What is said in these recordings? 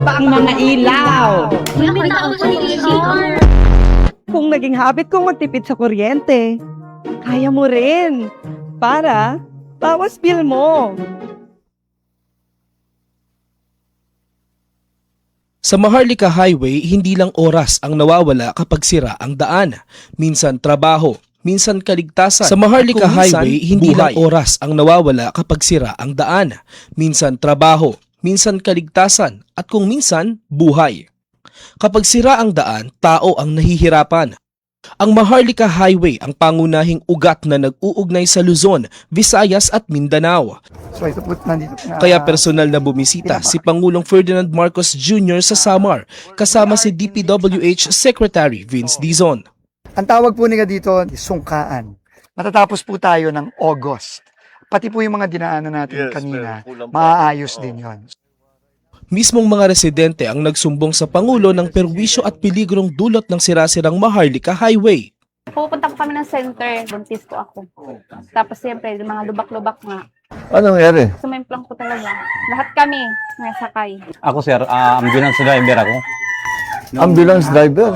pa ang mga ilaw. Wala ko tao sa CR. Kung naging habit kong magtipid sa kuryente, kaya mo rin. Para bawas bill mo. Sa Maharlika Highway, hindi lang oras ang nawawala kapag sira ang daan. Minsan trabaho, minsan kaligtasan. Sa Maharlika Highway, hindi lang oras ang nawawala kapag sira ang daan. Minsan trabaho, minsan kaligtasan, at kung minsan, buhay. Kapag sira ang daan, tao ang nahihirapan. Ang Maharlika Highway ang pangunahing ugat na nag-uugnay sa Luzon, Visayas at Mindanao. So ito po nandito na. Kaya personal na bumisita si Pangulong Ferdinand Marcos Jr. sa Samar kasama si DPWH Secretary Vince Dizon. Ang tawag po nila dito, sungkaan. Matatapos po tayo ng August. Pati po yung mga dinaanan natin kanina, maaayos din yon. Mismong mga residente ang nagsumbong sa Pangulo ng perwisyo at peligrong dulot ng sirasirang Maharlika Highway. Pupunta po kami ng center, buntis po ako. Tapos siyempre, mga lubak-lubak nga. Anong nangyari? Sumimplang po talaga. Lahat kami nasakay. Ako sir, ambulance driver ako. Ambulance driver?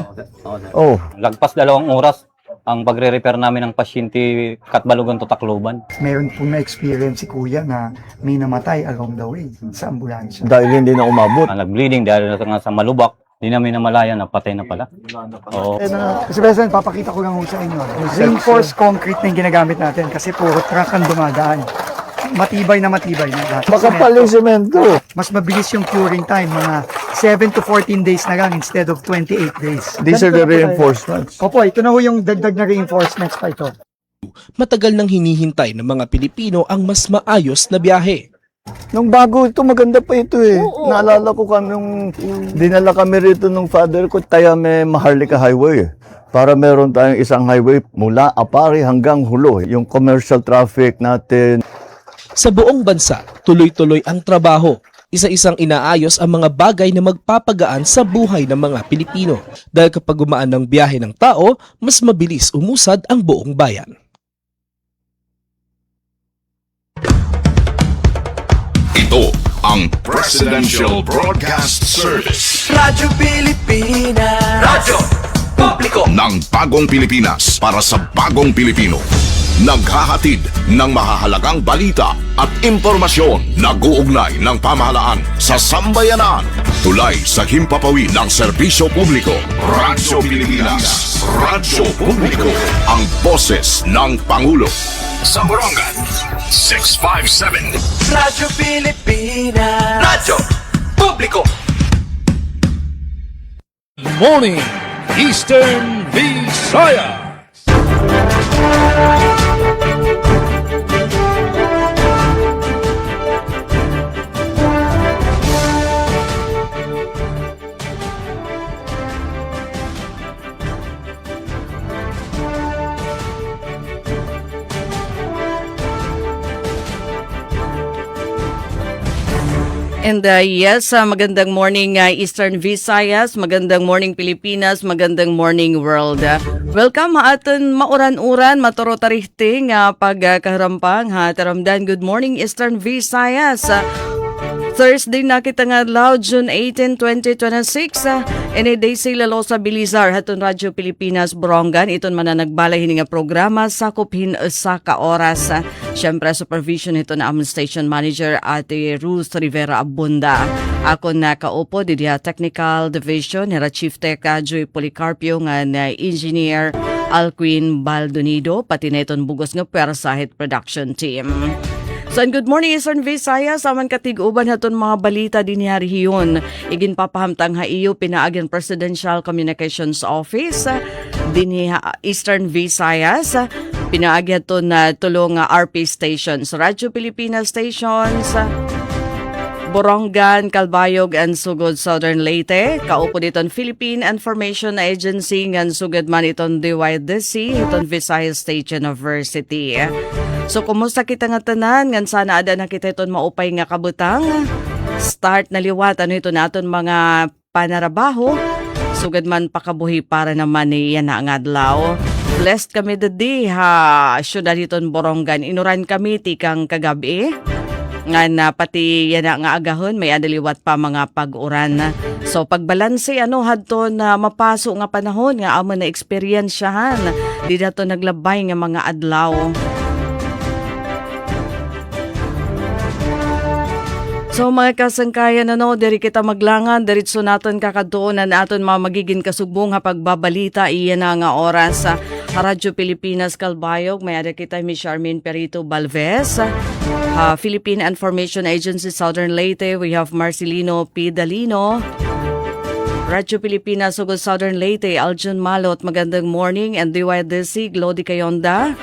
Oh, Lagpas 2 oras ang pagre-repair namin ng pasyente Katbalogan to Tacloban. Meron pong na-experience si Kuya na may namatay along the way sa ambulansya. dahil hindi na umabot. Nag-bleeding dahil nga sa malubak. Hindi namin namalayan na patay na pala. Oo. Kasi President, papakita ko lang sa inyo. Reinforced concrete na yung ginagamit natin kasi puro truck ang dumadaan. Matibay na lahat. Makapal yung semento. Mas mabilis yung curing time, mga 7 to 14 days na lang instead of 28 days. These are the reinforcements. Opo, ito na ho yung dagdag na reinforcements pa ito. Matagal nang hinihintay ng mga Pilipino ang mas maayos na biyahe. Nung bago ito, maganda pa ito eh. Naalala ko kami nung dinala kami rito nung father ko, tayo may Maharlika Highway. Para meron tayong isang highway mula Apari hanggang Hulo. Yung commercial traffic natin. Sa buong bansa, tuloy-tuloy ang trabaho. Isa-isang inaayos ang mga bagay na magpapagaan sa buhay ng mga Pilipino. Dahil kapag gumaan ng biyahe ng tao, mas mabilis umusad ang buong bayan. Ito ang Presidential Broadcast Service Radyo Pilipinas. Radyo Publiko ng Bagong Pilipinas para sa Bagong Pilipino. Naghahatid ng mahahalagang balita at impormasyon na guugnay ng pamahalaan sa sambayanan. Tulay sa himpapawid ng serbisyo publiko. Radyo Pilipinas. Radyo Publiko. Ang boses ng Pangulo. Sa Borongan, 657. Radyo Pilipinas. Radyo Publiko. Morning Eastern Visayas. And yes, magandang morning Eastern Visayas, magandang morning Pilipinas, magandang morning world. Welcome aton mauran-uran, maturo-tarihting pagkaharampang taramdan. Good morning Eastern Visayas. Thursday na kita nga adlaw, June 18, 2026. Any day sila lo sa Bilizar, hatun Radyo Pilipinas Borongan. Iton mananagbalay hini nga programa, sakupin sa ka-oras. Siyempre, supervision ito na among station manager Ate Ruth Rivera Abunda. Ako na kaupo, di technical division, nera Chief Tech Joy Policarpio, nga na engineer Alquin Baldonido, pati na iton bugos nga Persahit production team. So, good morning Eastern Visayas, aman katig-uban haton mga balita din hariyon. Igin papahamtang haiyo pinaagyan Presidential Communications Office din Eastern Visayas. Pinaagyan to na tulong RP stations, Radyo Pilipinas stations, Borongan, Calbayog, and Sugod, Southern Leyte. Kaupo diton Philippine Information Agency ngan sugad man iton DYDC, iton Visayas State University. So, kumusta kita nga tanan? Ngan sana ada na kita iton maupay nga kabutang. Start na liwat, ano ito naton mga panarabaho. Sugad man pakabuhi para naman ni yan ang adlaw. Blessed kami dadi ha, syudad iton Borongan. Inuran kami tikang kagabi. nga na pati yan nga agahon may adaliwat pa mga pag-uran. So pagbalanse hadto na mapaso nga panahon nga amo na eksperyensyahan di dato naglabay nga mga adlaw. So mga kasangkayan diri kita maglangan, diritso naton kakadtuonan aton mga magiging kasubong pagbabalita iyan na nga oras sa Radyo Pilipinas Calbayog. May ada kita mi Charmaine Perito Balvez, Philippine Information Agency Southern Leyte, we have Marcelino P. Dalino, Radyo Pilipinas Sugod Southern Leyte, Aljon Malot, magandang morning, and DYDC Glody Kayonda,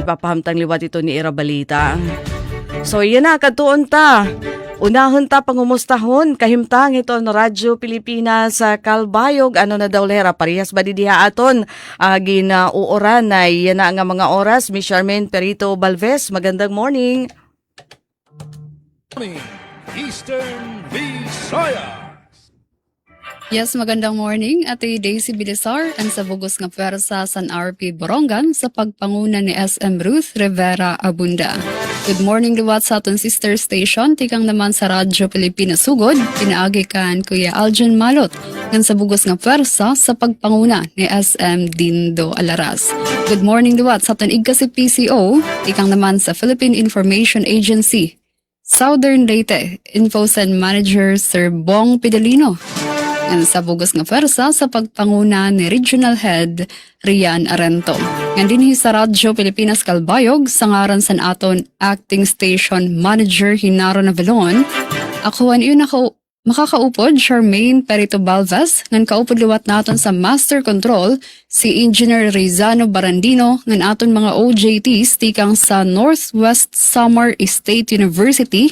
ipapahamtang liwat ito ni Ira Balita. So iyan na, katuon ta. Unahon ta pangumustahon, kahimtang ito ng Radyo Pilipinas sa Calbayog. Ano na daw lera, parehas ba didiha aton? Ginauoran na yan na nga mga oras. Miss Charmaine Perito Balvez, magandang morning. Eastern Visayas. Yes, magandang morning. Ate Daisy Bilisar ang sa bugos nga pwersa San RP Borongan sa pagpanguna ni SM Ruth Rivera Abunda. Good morning liwat sa aton sister station, tikang naman sa Radyo Pilipinas Sugod, pinaagi kan Kuya Aljon Malot ng sa bugos nga pwersa sa pagpanguna ni SM Dindo Alaras. Good morning liwat sa aton igka si PCO, tikang naman sa Philippine Information Agency Southern Leyte, Infocen Manager Sir Bong Pidalino. Ang sa bugos nga pwersa sa pagpanguna ni Regional Head Rian Arento. Nga dinhi sa Radyo Pilipinas Calbayog sa ngaran san aton Acting Station Manager Hinaro Navalon. Ako yun makakaupod Charmaine Perito Balvez ngan kaupod liwat naton sa Master Control si Engineer Rizano Barandino ngan aton mga OJTs tikang sa Northwest Samar State University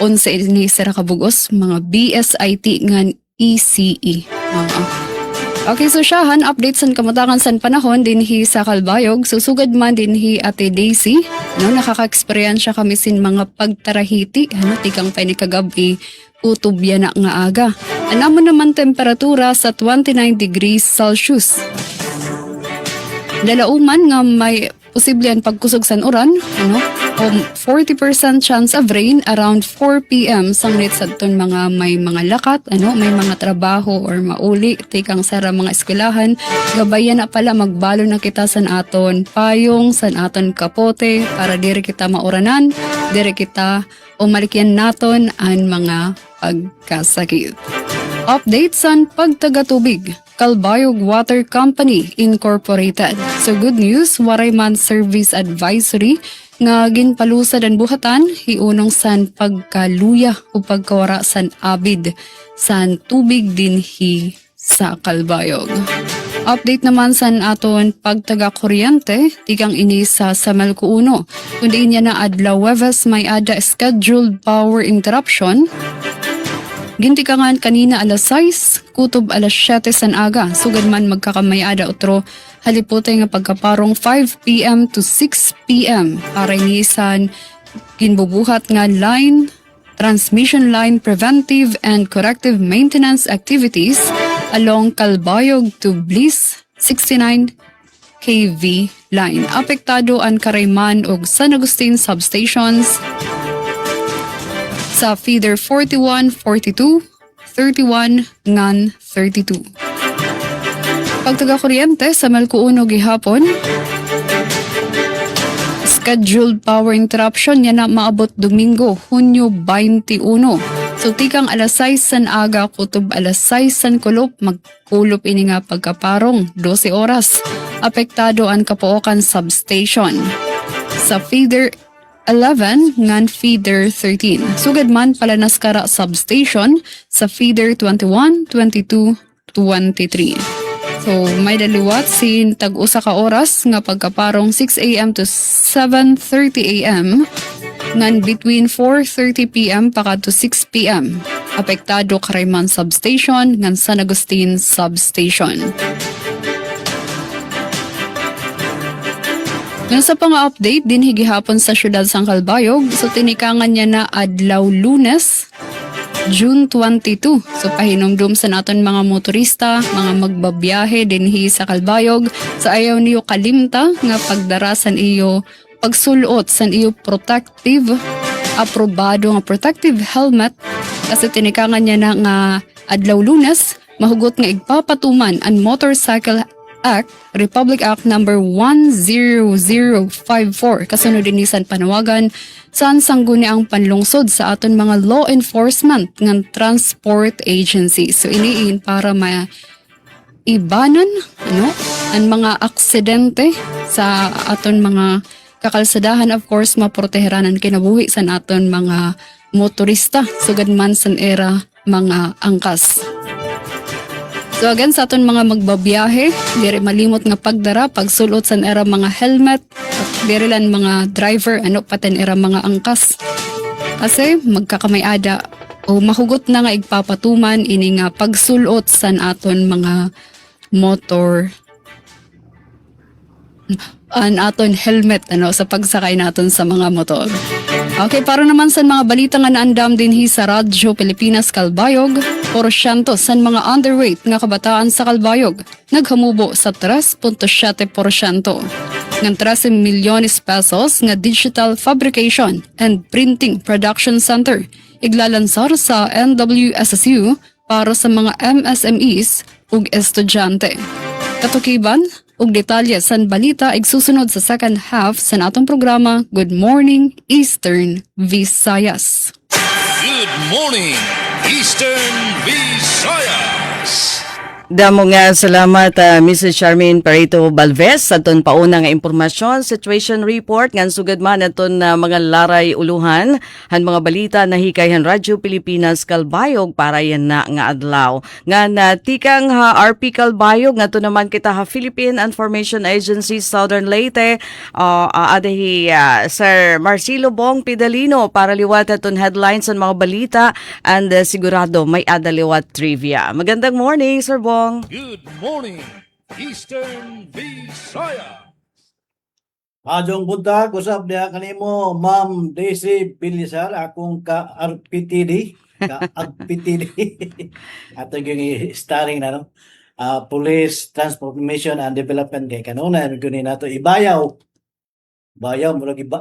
unsa ini sa kabugos mga BSIT ngan ECE. Okay, so siyahan, update san kamatakan san panahon dinhi sa Calbayog. Susugad man dinhi Ate Daisy. Nakaka-eksperyensya kami sin mga pagtarahiti. Tikang pa ni kagabi, utubya na nga aga. Anamo naman temperatura sa 29 degrees Celsius. Lalauman nga may posible ang pagkusog san uran, 40% chance of rain around 4 p.m. sanglit sa ton mga may mga lakat, may mga trabaho or mauli, tikang sara mga eskwelahan, gabayan na pala magbalo na kita san aton payong, san aton kapote, para diri kita mauranan, diri kita umalikyan naton ang mga pagkasakit. Update san pagtagatubig. Calbayog Water Company Incorporated. So good news, waray man service advisory nga ginpalusad ang buhatan hiunong san pagkaluya o pagkawara san abid san tubig dinhi sa Calbayog. Update naman san aton pagtaga kuryente tikang ini sa Samalco 1. Kundi niya na adlaw Webes may ada scheduled power interruption. Gintikangan kanina alas 6, kutob alas 7 san aga. Sugad man magkakamayada otro halipotay nga pagkaparong 5 p.m. to 6 p.m. Para inisan ginbubuhat nga line, transmission line preventive and corrective maintenance activities along Calbayog to Bliss 69 kV line. Apektado ang Karayman ug San Agustin substations sa feeder 41, 42, 31, ngan 32. Pagtaga kuryente sa Melco 1 gihapon, scheduled power interruption yan na maabot Domingo, Hunyo 21. So tikang alas 6 san aga, kutob alas 6 san kulop, magkulop ini nga pagkaparong 12 oras. Apektado ang Kapookan substation. Sa feeder 11 ngan feeder 13. Sugad man pala naskara substation sa feeder 21, 22, 23. So may daliwat sin tag-usa ka oras nga pagkaparong 6 a.m. to 7:30 a.m. ngan between 4:30 p.m. pakadto 6 p.m. Apektado Karayman substation ngan San Agustin substation. Sa pang-update din higihapon sa syudad sang Calbayog, so tinikangan niya na adlaw Lunes, June 22. So pahinumdum sa naton mga motorista, mga magbabiyahe dinhi sa Calbayog, sa ayaw niyo kalimta nga pagdarasan iyo pagsulot san iyo protective aprobado nga protective helmet kasi tinikangan niya na nga adlaw Lunes mahugot nga igpapatuman ang Motorcycle Act, Republic Act number 10054 kasunod inisan panawagan saan sangguni ang panlungsod sa aton mga law enforcement ng transport agency. So iniin para ibanan ang mga aksidente sa aton mga kakalsadahan, of course maproteheran ang kinabuhi sa aton mga motorista sugad man sa era mga angkas. So again, sa aton mga magbabiyahe, diri malimot nga pagdara, pagsulot sa era mga helmet, at diri lang mga driver, paten era mga angkas. Kasi magkakamayada o mahugot na nga igpapatuman ini nga pagsulot sa aton mga motor an aton helmet sa pagsakay naton sa mga motor. Okay, para naman sa mga balita nga naandam dinhi sa Radyo Pilipinas Kalbayog, porsyento sa mga underweight nga kabataan sa Kalbayog naghamubo sa 3.7%. Ng 13 milyones pesos nga Digital Fabrication and Printing Production Center iglalansar sa NWSSU para sa mga MSMEs ug estudyante. Katukiban ug detalye sa balita igsusunod sa second half sa natong programa Good Morning Eastern Visayas. Good morning, Eastern Visayas. Damo nga salamat Mrs. Charmaine Perito Balvez sa aton pauna nga impormasyon, situation report ngan sugad man aton mga laray uluhan han mga balita nahikayhan Radyo Pilipinas Kalbayog para yan na nga adlaw. Ngan tikang RP Kalbayog ngadto naman kita Philippine Information Agency Southern Leyte adahi Sir Marcelo Bong Pidalino para liwat aton headlines sa mga balita and sigurado may adaliwat trivia. Magandang morning Sir Bong. Good morning, Eastern Visayas. Adong buntag, usap niya kanimo, Ma'am Daisy Bilisar, akong ka-RPTD, Ato yung starring na, Police Transformation and Development kay kanuna, kunin nato ibayaw,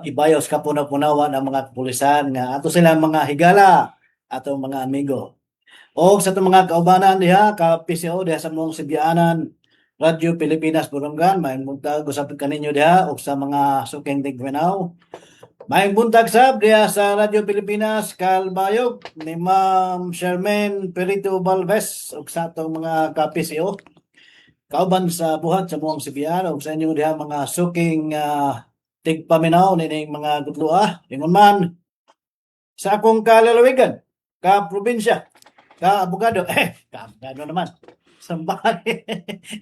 ibayaw sa kapuna-punawa ng mga pulisan, nga ato sila mga higala, atong mga amigo. O sa itong mga kaubanan diha, ka-PCO diha sa mong Sibianan, Radyo Pilipinas Borongan, may buntag usapin kaninyo diha, o sa mga suking tigmenaw. May buntag sab diha sa Radyo Pilipinas Kalbayog, ni Ma'am Charmaine Perito Balvez, o sa itong mga ka-PCO. Kauban sa buhat sa mong Sibianan, o sa inyo diha mga suking tigpaminaw, ni mga gudloa, ingon man, sa akong kalalawigan, ka-probinsya, ka-abogado, ka-abogado naman. Sambahay.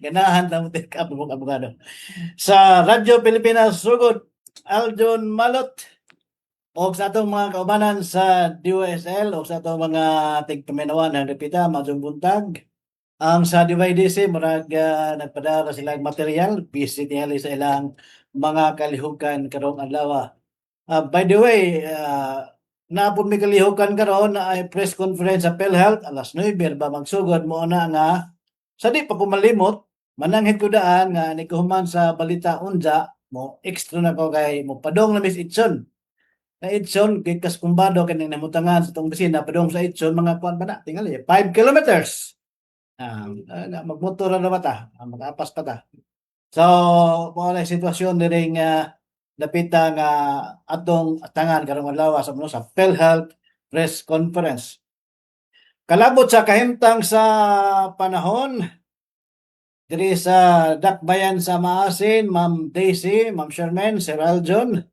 Ganahan lang mo ka-abogado. Sa Radyo Pilipinas Sugod, Aljon Malot, o sa itong mga kaubanan sa DOSL, o sa itong mga tigpaminawan ng repita, Madjong Buntag. Ang sa DYDC, marag nagpadara silang material, visit niya sa ilang mga kalihukan karong adlaw. By the way, napon may kalihukan karon na ay press conference sa PhilHealth alas 9 ba magsugod mo na nga sa di pa ko malimot mananghit ko daan nga ni kuhuman sa balita unja mo extra na ko kay mo padong na Miss Itson na Itson kay kas kumbado kaning namutangan sa tong bisina padong sa Itson mga kuan ba na tingali 5 kilometers magmotor na mata magapas pa ta so mo na sitwasyon diring napita nga atong tangan karong adlaw sa sa PhilHealth press conference. Kalabot sa kahimtang sa panahon diri sa Dakbayan sa Maasin, Ma'am Daisy, Ma'am Charmaine, Sir Aljon.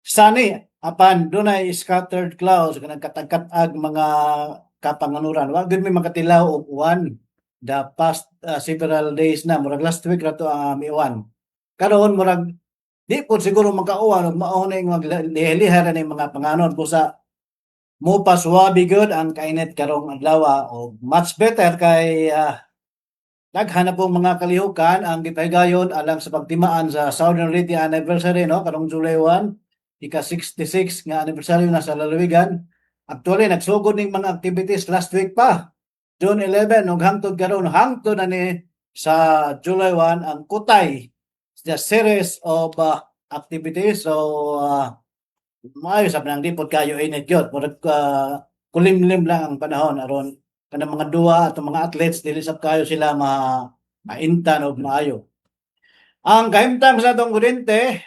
Sani apan dunay scattered clouds kanang katag-katag mga kapanganuran. Wa gyud may makatilaw og uwan the past several days na murag last week ra to ang uwan. Karon murag di po siguro magkauwan o maunay maglihilihan ng mga panganon po sa mo paswabi good ang kainit karong adlaw o much better kay daghan na pong mga kalihukan ang gipahigayon alang sa pagtimaan sa Southern Leyte anniversary karong July 1 ika-66 nga anniversary na sa lalawigan. Actually nagsugod ning mga activities last week pa June 11 ug hangtod karon hangtod na ni sa July 1 ang Kutay the series of activities. So maayo sa nang di pod kayo init gyud, murag kulimlim lang ang panahon aron kanang mga duwa at mga athletes dili sab kayo sila maintan og maayo. Ang kahimtang sa atong kuryente,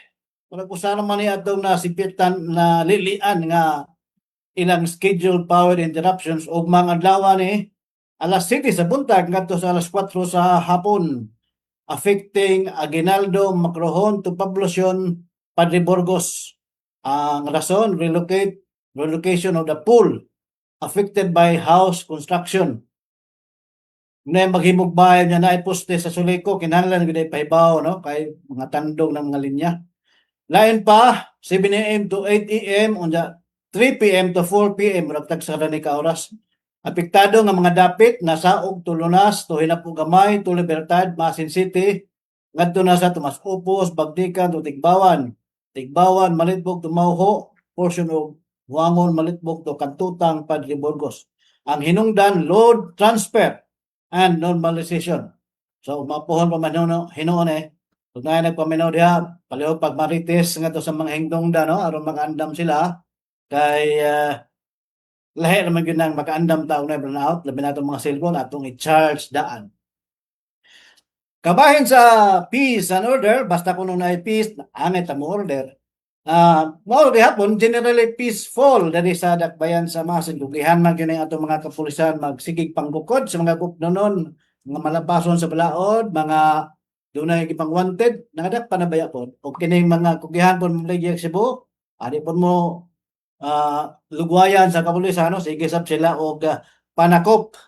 murag usa naman ni atong nasipitan na lilian nga ilang scheduled power interruptions ug mga adlaw ni alas 7 sa buntag ngadto sa alas 4 sa hapon, affecting Aguinaldo, Macrohon to Poblacion, Padre Burgos. Ang rason, relocation of the pool affected by house construction. Na maghimog bayan niya na poste sa Suleco, kinahanglan gid pahibaw no kay mga tandog ng mga linya. Lain pa 7 AM to 8 AM unya 3 PM to 4 PM ragtag sa ni ka oras. Apektado nga mga dapit nasaog to Lunas, to Hinapo Gamay, to Libertad, Masin City, ngadto na sa Tomas Upos, Bagdikan, to Tigbawan, Malitbog to Mauho, portion of Wangon, Malitbog to Kantutang, Padre Burgos. Ang hinungdan load transfer and normalization. So mapuhon pa man hinuon Kung na nagpaminaw diha, palihog pag marites nga to sa mga hingdongda no aron mag-andam sila kay lahi naman yun ang maka-andam taong na burnout, labi na itong mga cellphone atong i-charge daan. Kabahin sa peace and order, basta kung na peace, angit ang order. Mao gihapon generally peaceful diri sa dakbayan sa Masin. Dugihan man gyud ang atong mga kapulisan magsigig panggukod sa mga gupnonon, mga malabason sa balaod, mga dunay gipang wanted, nangadak pa na baya po. O kining mga kugihan po mong Legiak Cebu, ari po mo lugwayan sa kapulisan, sige sab sila og panakop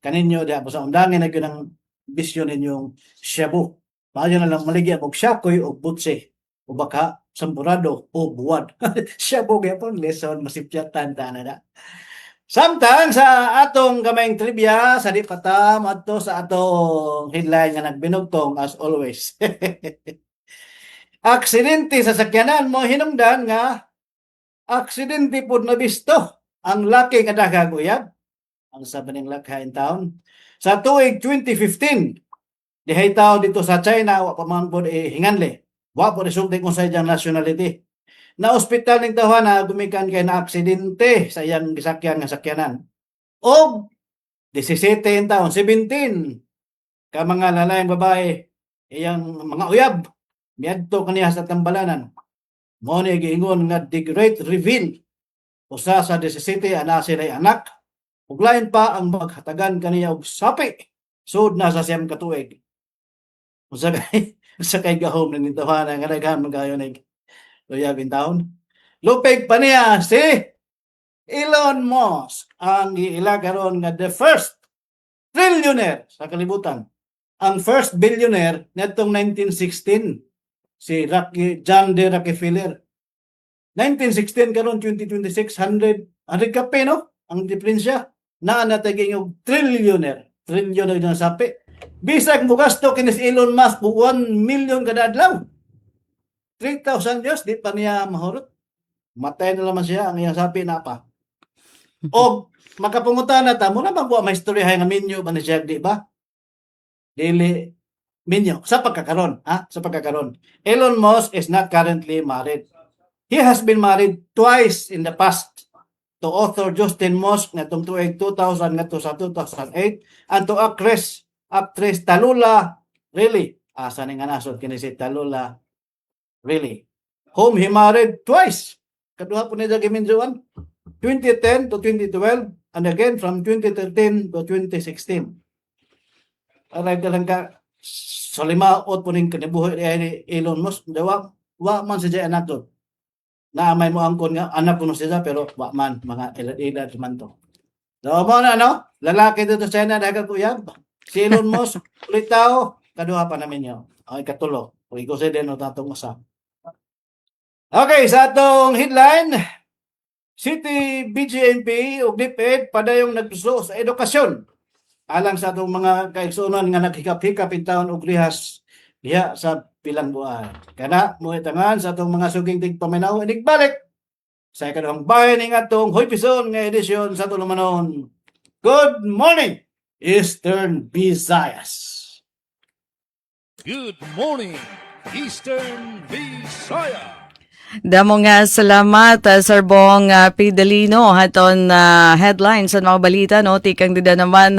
kaninyo diha po sa undangin na gyud ang bisyo ninyong Cebu. Maayo na lang maligya og Siakoy og Butse o baka Sampurado o Buwad. Cebu gyapon lesson masipyatan ta na. Samtang sa atong gamayng trivia sa di patam adto sa atong headline nga nagbinugtong as always. Aksidente sa sakyanan mo hinungdan nga aksidente pod na bisto ang laki nga daghang uyab. Ang sabi ning lakha in town sa tuig 2015 dihay tawo dito sa China wa pa man pod hinganli. Wa po resulte kung sa iyang nationality. Na ospital ning tawhan na gumikan kay na aksidente sa iyang gisakyan nga sakyanan. Og 17 taon, 17 ka mga lalayang babae iyang mga uyab miadto kaniya sa tambalanan. Mao ni giingon nga the great reveal. Usa sa 17 ana sila'y anak. Ug lain pa ang maghatagan kaniya og sapi sud na sa siyam ka tuig. Usa kay gahom ning tawhan nga daghan magayon ning uyab in town. Lupig pa niya si Elon Musk ang giila karon nga the first trillionaire sa kalibutan. Ang first billionaire netong 1916 si John D. Rockefeller. 1916 karon 2026 100 kape no ang diferensya na nataging og trillionaire. Trillionaire na sapi. Bisag mo gasto kinis Elon Musk 1 million kada adlaw. 3,000 years di pa niya mahurot. Matay na naman siya ang iyang sapi na pa. O makapungutan na ta mo na magbuwa may istorya nga minyo ba ni siya di ba? Dili minyo sa pagkakaron sa pagkakaron. Elon Musk is not currently married. He has been married twice in the past to author Justin Musk ngatong tuig 2000 ngadto sa 2008 and to actress Tallulah Riley. Asa ning nasod kini si Tallulah Riley, whom he married twice. Kaduha po niya giminjuan 2010 to 2012 and again from 2013 to 2016. Aray dalang ka sa limaot po ning kanibuhi ni Elon Musk. Wa man siya anak doon. Na may mo angkon nga anak ko siya pero wa man mga edad man to. So mo na no, lalaki dito sa China daghang uyab. Si Elon Musk ulit tao kaduha pa namin yo. Ay katulo. O iko sa din tatong usa. Okay, sa atong headline, City BGMP ug DepEd padayong nagduso sa edukasyon. Alang sa atong mga kaigsuonon nga naghikap-hikap in taon og rihas diha sa pilang buwan. Kana moitangan sa atong mga suging tigpaminaw inigbalik sa ikaduhang bahin ning atong Hoypison nga edisyon sa tulumanon. Good morning, Eastern Visayas. Good morning, Eastern Visayas. Damo nga salamat Sir Bong Pidalino haton headlines sa mga balita no tikang dida naman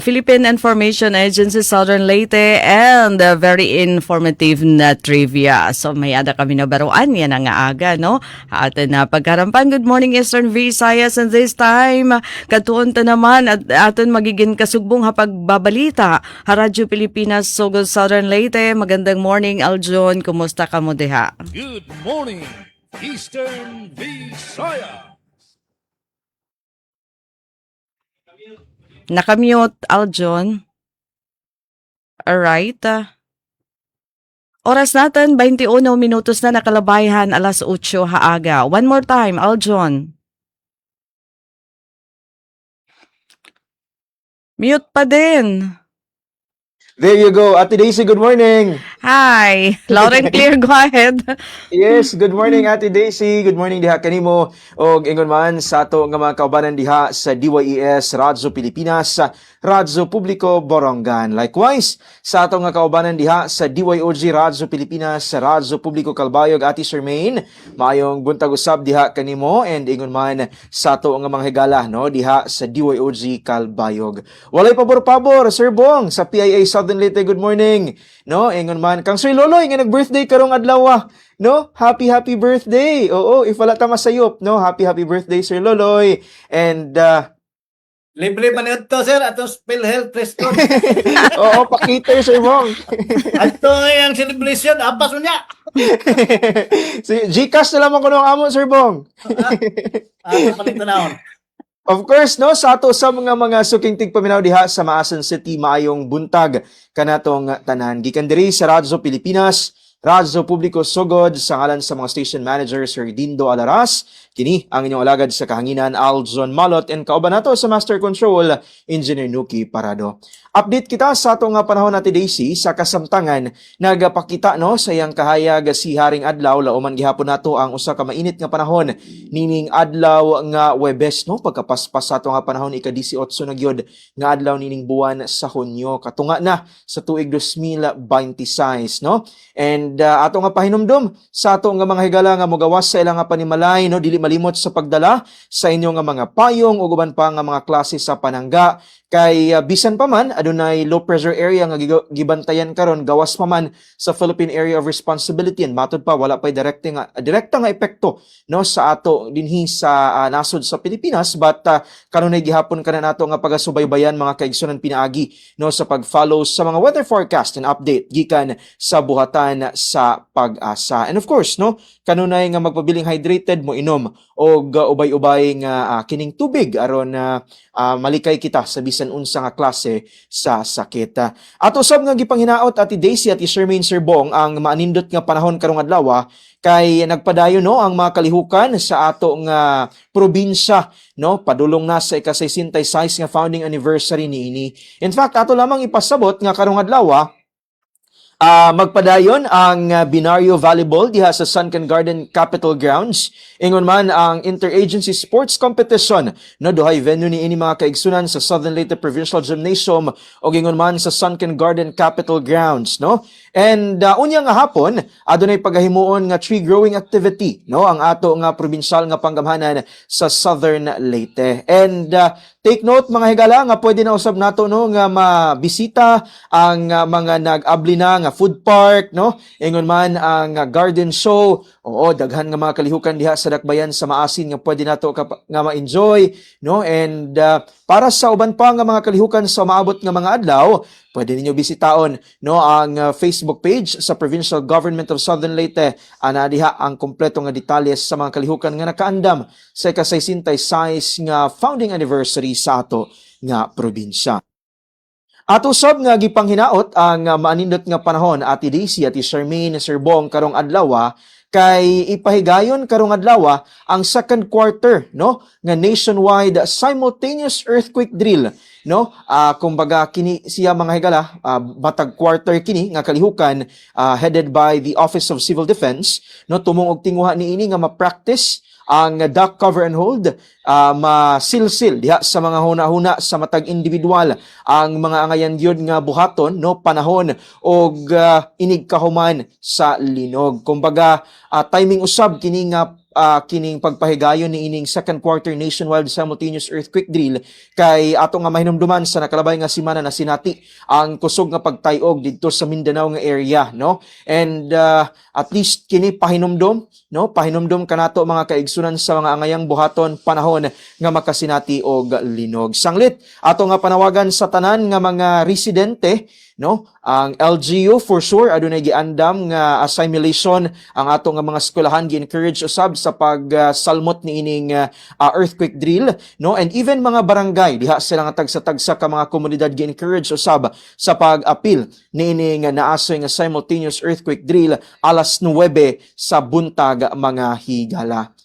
Philippine Information Agency Southern Leyte and very informative na trivia. So may ada kami na baruan yan ang aga no. Aton na pagkarampan. Good morning Eastern Visayas, and this time katuon ta naman at aton magiging kasugbong pagbabalita Radyo Pilipinas Sugod Southern Leyte. Magandang morning Aljon, kumusta ka mo diha? Good morning, Eastern Visayas. Nakamute, Aljon. Alright. Oras natin, 21 minutos na nakalabayhan, alas 8 haaga. One more time, Aljon. Mute pa din. There you go. Ate Daisy, good morning. Hi. Loud and clear, go ahead. Yes, good morning Ate Daisy. Good morning diha kanimo og ingon man sa ato nga mga kaubanan diha sa DYES Radyo Pilipinas, Radyo Publiko Borongan. Likewise, sa ato nga kaubanan diha sa DYOG Radyo Pilipinas, Radyo Publiko Calbayog. Ate Shermaine, maayong buntag usab diha kanimo and ingon man sa ato nga mga higala no diha sa DYOG Calbayog. Walay pabor-pabor Sir Bong sa PIA Southern Leyte. Good morning. No, ingon man kang Sir Loloy nga nag-birthday karong adlaw. No, happy birthday. Oo, if wala ta masayop, no, happy birthday Sir Loloy. And Libre man ito, sir, atong PhilHealth Preston. oo, pakita Sir Bong. Ato ang celebration, apas mo niya. Gcash na lamang ko nung amo Sir Bong. Ato palit na. Of course, no, sa ato sa mga suking tigpaminaw diha sa Maasin City, maayong buntag kanatong tanan. Gikan diri sa Radyo Pilipinas, Radyo Publiko Sugod, sa ngalan sa mga station manager Sir Dindo Alaras, kini ang inyong alagad sa kahanginan Aljon Malot, and kauban nato sa Master Control Engineer Nuki Parado. Update kita sa atong panahon natin Daisy sa kasamtangan nagapakita no sa iyang kahayag si Haring Adlaw lauman gihapon nato ang usa ka mainit nga panahon nining adlaw nga Huwebes no pagkapaspas sa ato nga panahon ika-18 na gyud nga adlaw nining buwan sa Hunyo katunga na sa tuig 2026 no. And ato nga pahinumdom sa ato nga mga higala nga mogawas sa ilang nga panimalay no dili malimot sa pagdala sa inyo nga mga payong ug uban pa nga mga klase sa panangga kay bisan pa man adunay low pressure area nga gibantayan karon gawas pa man sa Philippine Area of Responsibility, and matud pa wala pay direkta nga epekto no sa ato dinhi sa nasod sa Pilipinas, but kanunay gihapon kana nato nga pagasubaybayan mga kaigsunan pinaagi no sa pag-follow sa mga weather forecast and update gikan sa buhatan sa Pag-asa. And of course no kanunay nga magpabiling hydrated mo inom og ubay-ubay nga kining tubig aron malikay kita sa bisan unsa nga klase sa sakit. At usab nga gipanghinaot Ati Daisy at Shermaine Sir Bong ang maanindot nga panahon karong adlaw kay nagpadayon no ang mga kalihukan sa ato nga probinsya no padulong na sa ika-66 nga founding anniversary niini. In fact ato lamang ipasabot nga karong adlaw magpadayon ang Binario Volleyball diha sa Sunken Garden Capitol Grounds. Ingon man ang Interagency Sports Competition no duhay venue ni ini mga kaigsunan sa Southern Leyte Provincial Gymnasium o ingon man sa Sunken Garden Capitol Grounds no. And unya nga hapon adunay pagahimuon nga tree growing activity no ang ato nga probinsyal nga panggamhanan sa Southern Leyte. And take note mga higala nga pwede na usab nato no nga mabisita ang mga nag-abli na nga food park no ingon man ang garden show. Oo, daghan nga mga kalihukan diha sa dakbayan sa Maasin nga pwede nato nga ma-enjoy no. And para sa uban pa nga mga kalihukan sa maabot nga mga adlaw, pwede ninyo bisitaon no ang Facebook page sa Provincial Government of Southern Leyte. Ana diha ang kompleto nga detalles sa mga kalihukan nga nakaandam sa ika-66 nga founding anniversary sa ato nga probinsya. At usab nga gipanghinaot ang maanindot nga panahon Ati Daisy at Shermaine Sir Bong karong adlaw kay ipahigayon karong adlaw ang second quarter no nga nationwide simultaneous earthquake drill no. Kumbaga kini siya mga higala batag quarter kini nga kalihukan headed by the Office of Civil Defense no tumong og tinguha niini nga ma-practice ang dock cover and hold masilsil diha sa mga huna-huna sa matag individual ang mga angayan gyud nga buhaton no panahon og inig kahuman sa linog. Kumbaga timing usab kini nga kining pagpahigayon ni ining second quarter nationwide simultaneous earthquake drill kay ato nga mahinumduman sa nakalabay nga semana na sinati ang kusog nga pagtayog didto sa Mindanao nga area no. And at least kini pahinumdom no, pahinumdom kanato mga kaigsunan sa mga angayang buhaton panahon nga makasinati og linog. Sanglit ato nga panawagan sa tanan nga mga residente no, ang LGU for sure adunay giandam nga assimilation ang ato nga mga eskwelahan gi-encourage usab sa pagsalmot ni ining earthquake drill no, and even mga barangay diha sila nga tagsa-tagsa ka mga komunidad gi-encourage usab sa pag-apil ni ining naasoy nga simultaneous earthquake drill alas 9 sa buntag mga higala.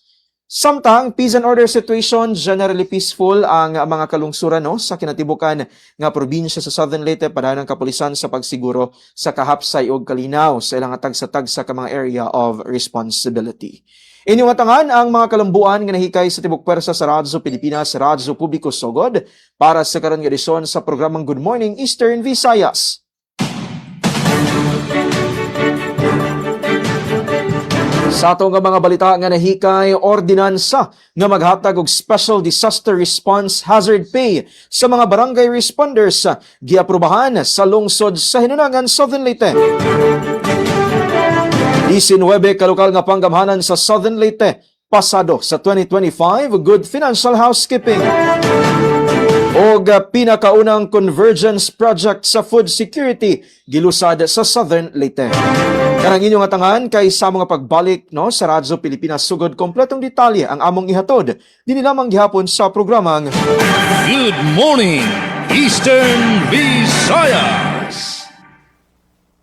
Samtang peace and order situation, generally peaceful ang mga kalungsuran no, sa kinatibukan nga probinsya sa Southern Leyte padayon ang kapulisan sa pagsiguro sa kahapsay ug kalinaw sa ilang tagsa-tagsa ka mga area of responsibility. Inyong atangan ang mga kalambuan nga nahikay sa tibok pwersa sa Radyo Pilipinas, Radyo Publiko Sogod para sa karon nga edisyon sa programang Good Morning Eastern Visayas. Sa atong mga balita nga nahikay, ordinansa nga maghatag og special disaster response hazard pay sa mga barangay responders giaprubahan sa lungsod sa Hinunangan, Southern Leyte. 19 kalokal nga panggamhanan sa Southern Leyte pasado sa 2025 good financial housekeeping. Og pinakaunang convergence project sa food security gilusad sa Southern Leyte. Karang inyong atangan kay sa mga pagbalik no sa Radyo Pilipinas sugod kompletong detalye ang among ihatod dinhi lamang gihapon sa programang Good Morning Eastern Visayas.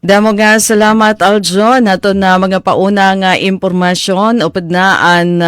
Damo nga salamat Aljon ato na mga paunang impormasyon upod na ang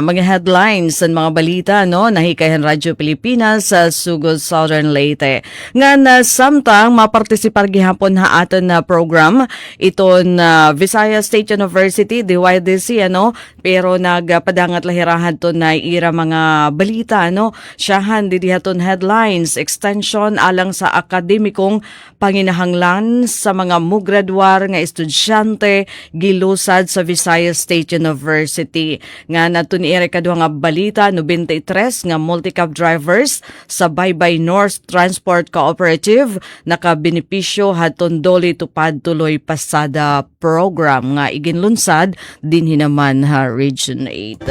mga headlines sa mga balita no nahikayan Radyo Pilipinas sa sugod Southern Leyte. Nga samtang mapartisipar gihapon ha aton na program iton Visayas State University DYDC ano pero nagpadangat lahirahan to na ira mga balita no siyahan didihaton headlines extension alang sa akademikong panginahanglan sa mga graduar nga estudyante gilusad sa Visayas State University. Nga natuniere kadwa nga balita 93 nga multi-cab drivers sa Baybay North Transport Cooperative nakabenepisyo hadton doli tupad tuloy pasada program nga iginlunsad din hinaman ha Region 8.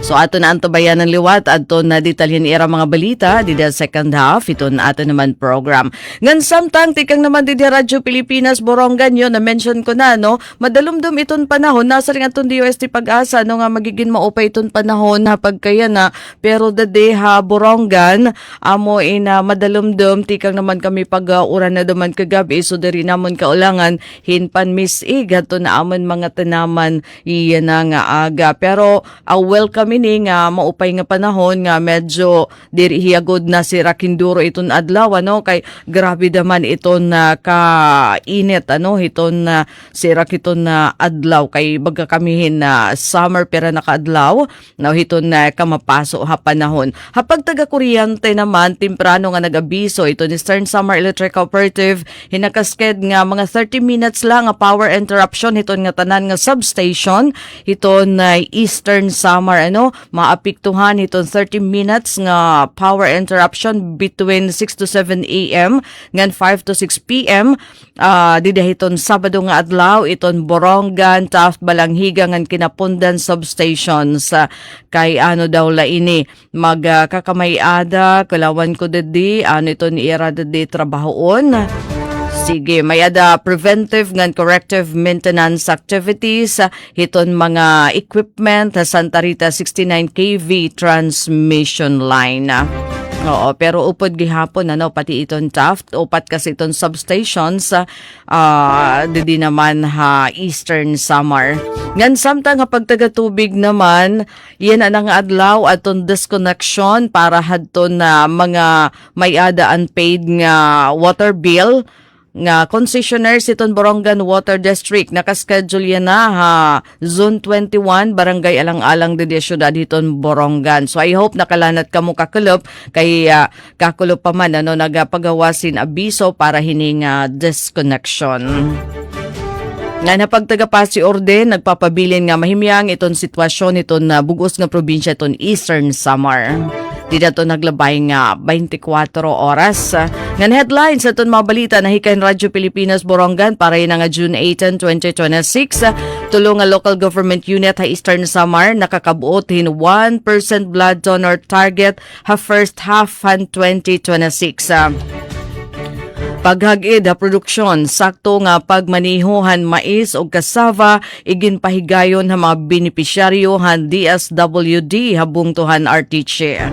So ato na anto bayan ng liwat ato na detalhin ira mga balita di the second half ito na ato naman program. Ngan samtang tikang naman di Radyo Pilipinas Borongan yon na mention ko na no madalumdum iton panahon nasa ring aton DOST Pag-asa no nga magiging maupay iton panahon na pagkaya na pero dade ha Borongan amo ina madalumdum tikang naman kami pag-uran na duman kagabi so diri namon kaulangan hinpan misig ato na amon mga tanaman iyan na nga aga pero welcome ini nga maupay nga panahon nga medyo diri hiyagod na si Rakinduro iton adlaw ano kay grabe daman iton kainit ano iton si Rakiton na adlaw kay baga kamihin na summer pero nakaadlaw now iton na kamapaso ha panahon hapag taga kuryente naman temprano nga nagabiso iton ni Eastern Samar Electric Cooperative hinakasked nga mga 30 minutes lang nga power interruption iton nga tanan nga substation iton na Eastern Samar ano maapektuhan itong 30 minutes nga power interruption between 6 to 7 a.m. ngan 5 to 6 p.m. Didahiton Sabado nga adlaw iton Borongan, Taft, Balanghiga ngan Kinapundan substations kay ano daw la ini magkakamayada kalawan ko dedi ano ito ni ira dedi trabahoon. Sige, may ada preventive ngan corrective maintenance activities hiton mga equipment sa Santa Rita 69 kV transmission line. Oo, pero upod gihapon ano pati iton Taft upat kasi iton substations di naman ha Eastern Samar. Ngan samtang nga pagtagatubig naman yan ang adlaw aton disconnection para hadton na mga may ada unpaid nga water bill nga concessionaires iton Borongan Water District nakaschedule yan na ha Zone 21 Barangay Alang-Alang de Ciudad hiton Borongan. So I hope nakalanat kamo kakulop kay kakulop pa man ano nagapagawasin abiso para hining disconnection. Nga napagtagapasi orden, nagpapabilin nga mahimyang iton sitwasyon iton bugos nga probinsya iton Eastern Samar. Di na ito naglabay nga 24 oras. Nga headlines sa itong mga balita na hikain Radyo Pilipinas Borongan para yun nga June 18, 2026. Tulong nga local government unit ha Eastern Samar nakakabuotin 1% blood donor target ha first half han 2026. Paghagid ha produksyon, sakto nga pagmanihuhan mais o kasava, igin pahigayon ha mga benepisyaryo han DSWD habungtuhan RTC.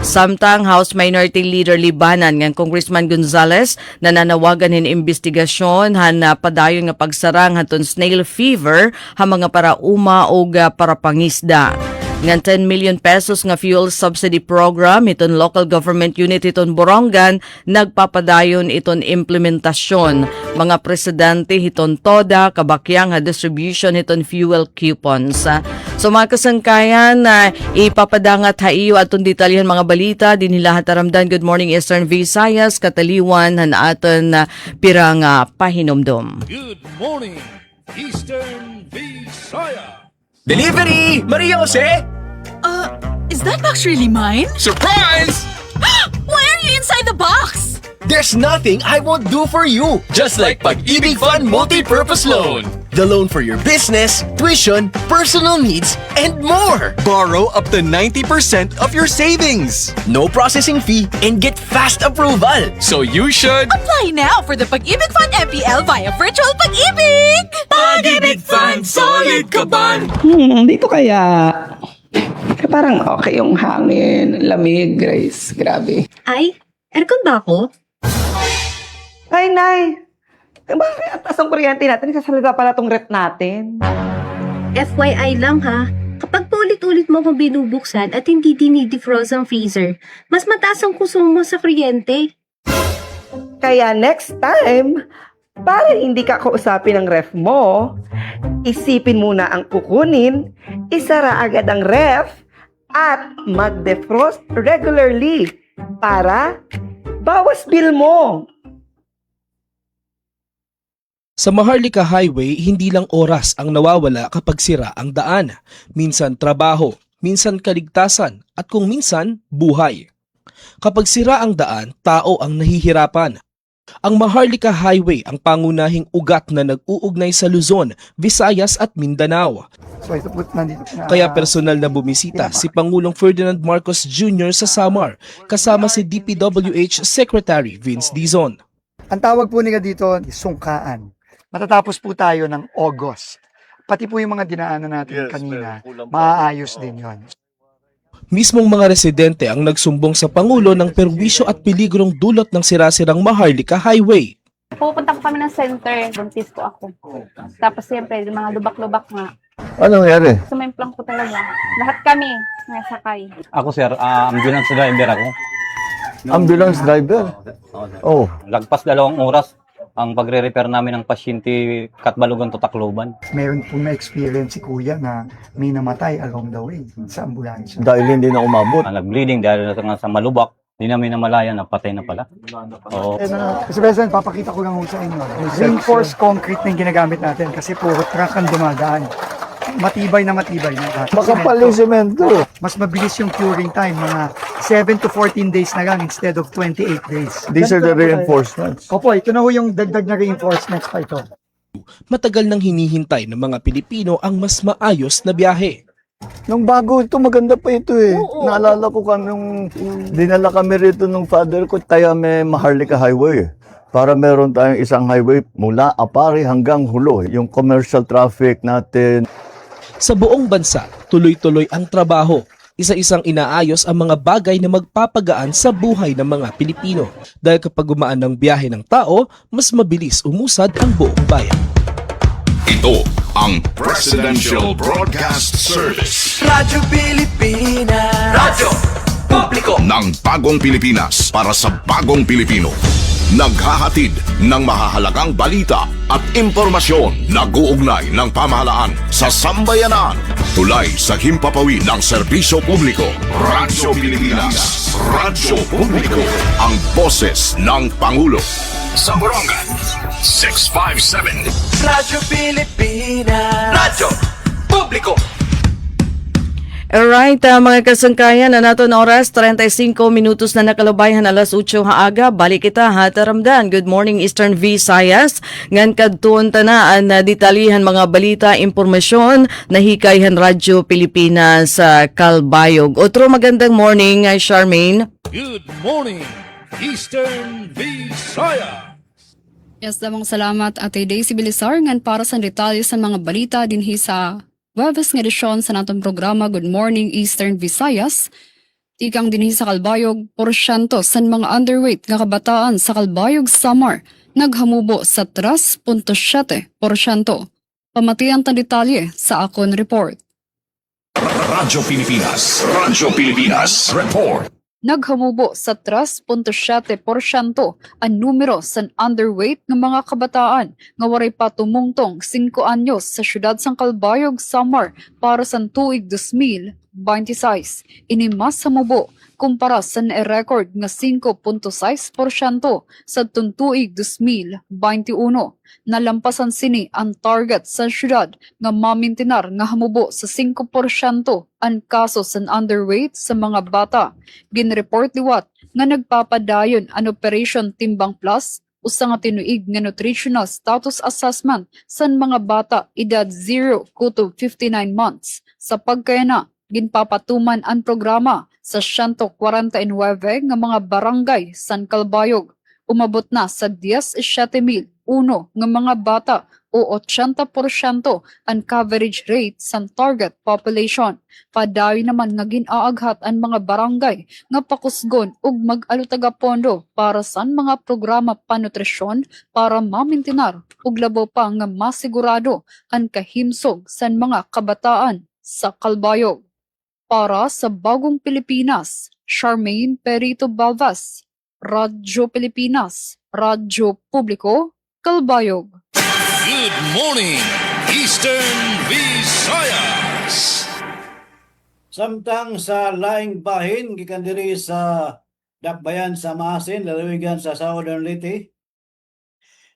Samtang House Minority Leader Libanan ng Congressman Gonzales nananawagan hin investigasyon han padayon nga pagsarang haton snail fever ha mga parauma o para pangisda. Ngan 10 million pesos nga fuel subsidy program iton local government unit iton Borongan nagpapadayon iton implementasyon. Mga presidente hiton toda kabakyang ha distribution hiton fuel coupons. So mga kasangkayan ipapadangat ha iyo aton detalyan mga balita din nila hataramdan. Good morning Eastern Visayas kataliwan han aton pirang pahinomdom. Good morning, Eastern Visayas. Delivery! Maria Jose! Is that box really mine? Surprise! Why are you inside the box? There's nothing I won't do for you. Just like Pag-ibig Fund Multi-Purpose Loan. The loan for your business, tuition, personal needs, and more. Borrow up to 90% of your savings. No processing fee and get fast approval. So you should... Apply now for the Pag-ibig Fund MPL via Virtual Pag-ibig! Pag-ibig Fund, solid kaban! Dito kaya... Parang okay yung hangin, lamig, Grace. Grabe. Ay, aircon ba ako? Ay, Nay! Bakit ang taas ang kuryente natin? Kasalita pala tong rep natin. FYI lang ha, kapag paulit-ulit mo akong binubuksan at hindi dinidefrost ang freezer, mas mataas ang konsumo sa kuryente. Kaya next time, para hindi ka kausapin ng ref mo, isipin muna ang kukunin, isara agad ang ref, at mag-defrost regularly para bawas bill mo. Sa Maharlika Highway, hindi lang oras ang nawawala kapag sira ang daan. Minsan trabaho, minsan kaligtasan, at kung minsan, buhay. Kapag sira ang daan, tao ang nahihirapan. Ang Maharlika Highway ang pangunahing ugat na nag-uugnay sa Luzon, Visayas at Mindanao. So ito po nandito na. Kaya personal na bumisita si Pangulong Ferdinand Marcos Jr. sa Samar kasama si DPWH Secretary Vince Dizon. Ang tawag po nila dito, sungkaan. Matatapos po tayo ng August. Pati po yung mga dinaanan natin kanina, maaayos din yon. Mismong mga residente ang nagsumbong sa Pangulo ng perwisyo at peligrong dulot ng sirasirang Maharlika Highway. Pupunta po kami ng center, buntis po ako. Tapos siyempre, yung mga lubak-lubak nga. Anong nangyari? Sumemplang po talaga. Lahat kami nasakay. Ako sir, ambulance driver ako. Ambulance driver? Oh. Lagpas 2 oras ang pagre-repair namin ng pasyente Katbalogan to Tacloban. Meron po na-experience si Kuya na may namatay along the way sa ambulansya. Dahil hindi na umabot. Nag-bleeding dahil sa malubak. Hindi namin namalayan na patay na pala. Oo. Kasi President, papakita ko lang ho sa inyo. Reinforced concrete na yung ginagamit natin kasi puro truck ang dumadaan. Matibay na matibay. Makapal yung semento. Mas mabilis yung curing time. Mga 7 to 14 days na lang instead of 28 days. These are the reinforcements. Opo, ito na ho yung dagdag na reinforcements pa ito. Matagal nang hinihintay ng mga Pilipino ang mas maayos na biyahe. Nung bago ito, maganda pa ito eh. Naalala ko nung dinala kami rito nung father ko, kaya may Maharlika Highway. Para meron tayong isang highway mula Apari hanggang Hulo. Yung commercial traffic natin. Sa buong bansa, tuloy-tuloy ang trabaho. Isa-isang inaayos ang mga bagay na magpapagaan sa buhay ng mga Pilipino. Dahil kapag gumaan ng biyahe ng tao, mas mabilis umusad ang buong bayan. Ito ang Presidential Broadcast Service. Radyo Pilipinas. Radyo Publiko. Ng bagong Pilipinas para sa bagong Pilipino. naghahatid ng mahahalagang balita at impormasyon na guugnay ng pamahalaan sa sambayanan. Tulay sa himpapawid ng serbisyo publiko. Radyo Pilipinas. Radyo Publiko. Ang boses ng Pangulo. Sa Borongan, 657. Radyo Pilipinas. Radyo Publiko. Alright, mga kasangkayan, na nato na oras, 35 minutos na nakalubayhan alas 8 haaga. Balik kita ha, taramdan. Good morning, Eastern Visayas. Ngan kadtuon tanaan na detalihan mga balita, impormasyon, nahikayhan Radyo Pilipinas sa Calbayog. Otro magandang morning, Charmaine. Good morning, Eastern Visayas. Yes, damang salamat Ate Daisy Bilisar ngan para sa detalye sa mga balita dinhi sa Webes nga edisyon sa natong programa Good Morning Eastern Visayas. Tikang dinhi sa Calbayog, porsyento sa mga underweight nga kabataan sa Calbayog, Samar naghamubo sa 3.7%. Pamatian tan detalye sa akon report. Radyo Pilipinas. Radyo Pilipinas. Report. Naghamubo sa 3.7% ang numero sa underweight ng mga kabataan nga waray pa tumungtong 5 anyos sa syudad sang Calbayog, Samar para sa tuig 2026. Ini mas hamubo kumpara sa na-record nga 5.6% sa tuig 2021. Nalampasan sini ang target sa syudad nga mamintinar nga hamubo sa 5% ang kaso sa underweight sa mga bata. Ginreport liwat nga nagpapadayon ang Operation Timbang Plus usa nga tinuig nga nutritional status assessment sa mga bata edad 0 to 59 months. Sa pagkayana, ginpapatuman ang programa sa 149 nga mga barangay sa Calbayog. Umabot na sa 17,001 nga mga bata o 80% ang coverage rate sa target population. Padayon naman nga ginaaghat ang mga barangay nga pakusgon ug mag-alutaga pondo para sa mga programa panutrisyon para mamintinar ug labaw pa nga masigurado ang kahimsog sa mga kabataan sa Calbayog. Para sa Bagong Pilipinas, Charmaine Perito Balvas, Radyo Pilipinas, Radyo Publiko, Calbayog. Good morning, Eastern Visayas. Samtang sa laing bahin, gikan diri sa Dakbayan sa Maasin, lalawigan sa Southern Leyte.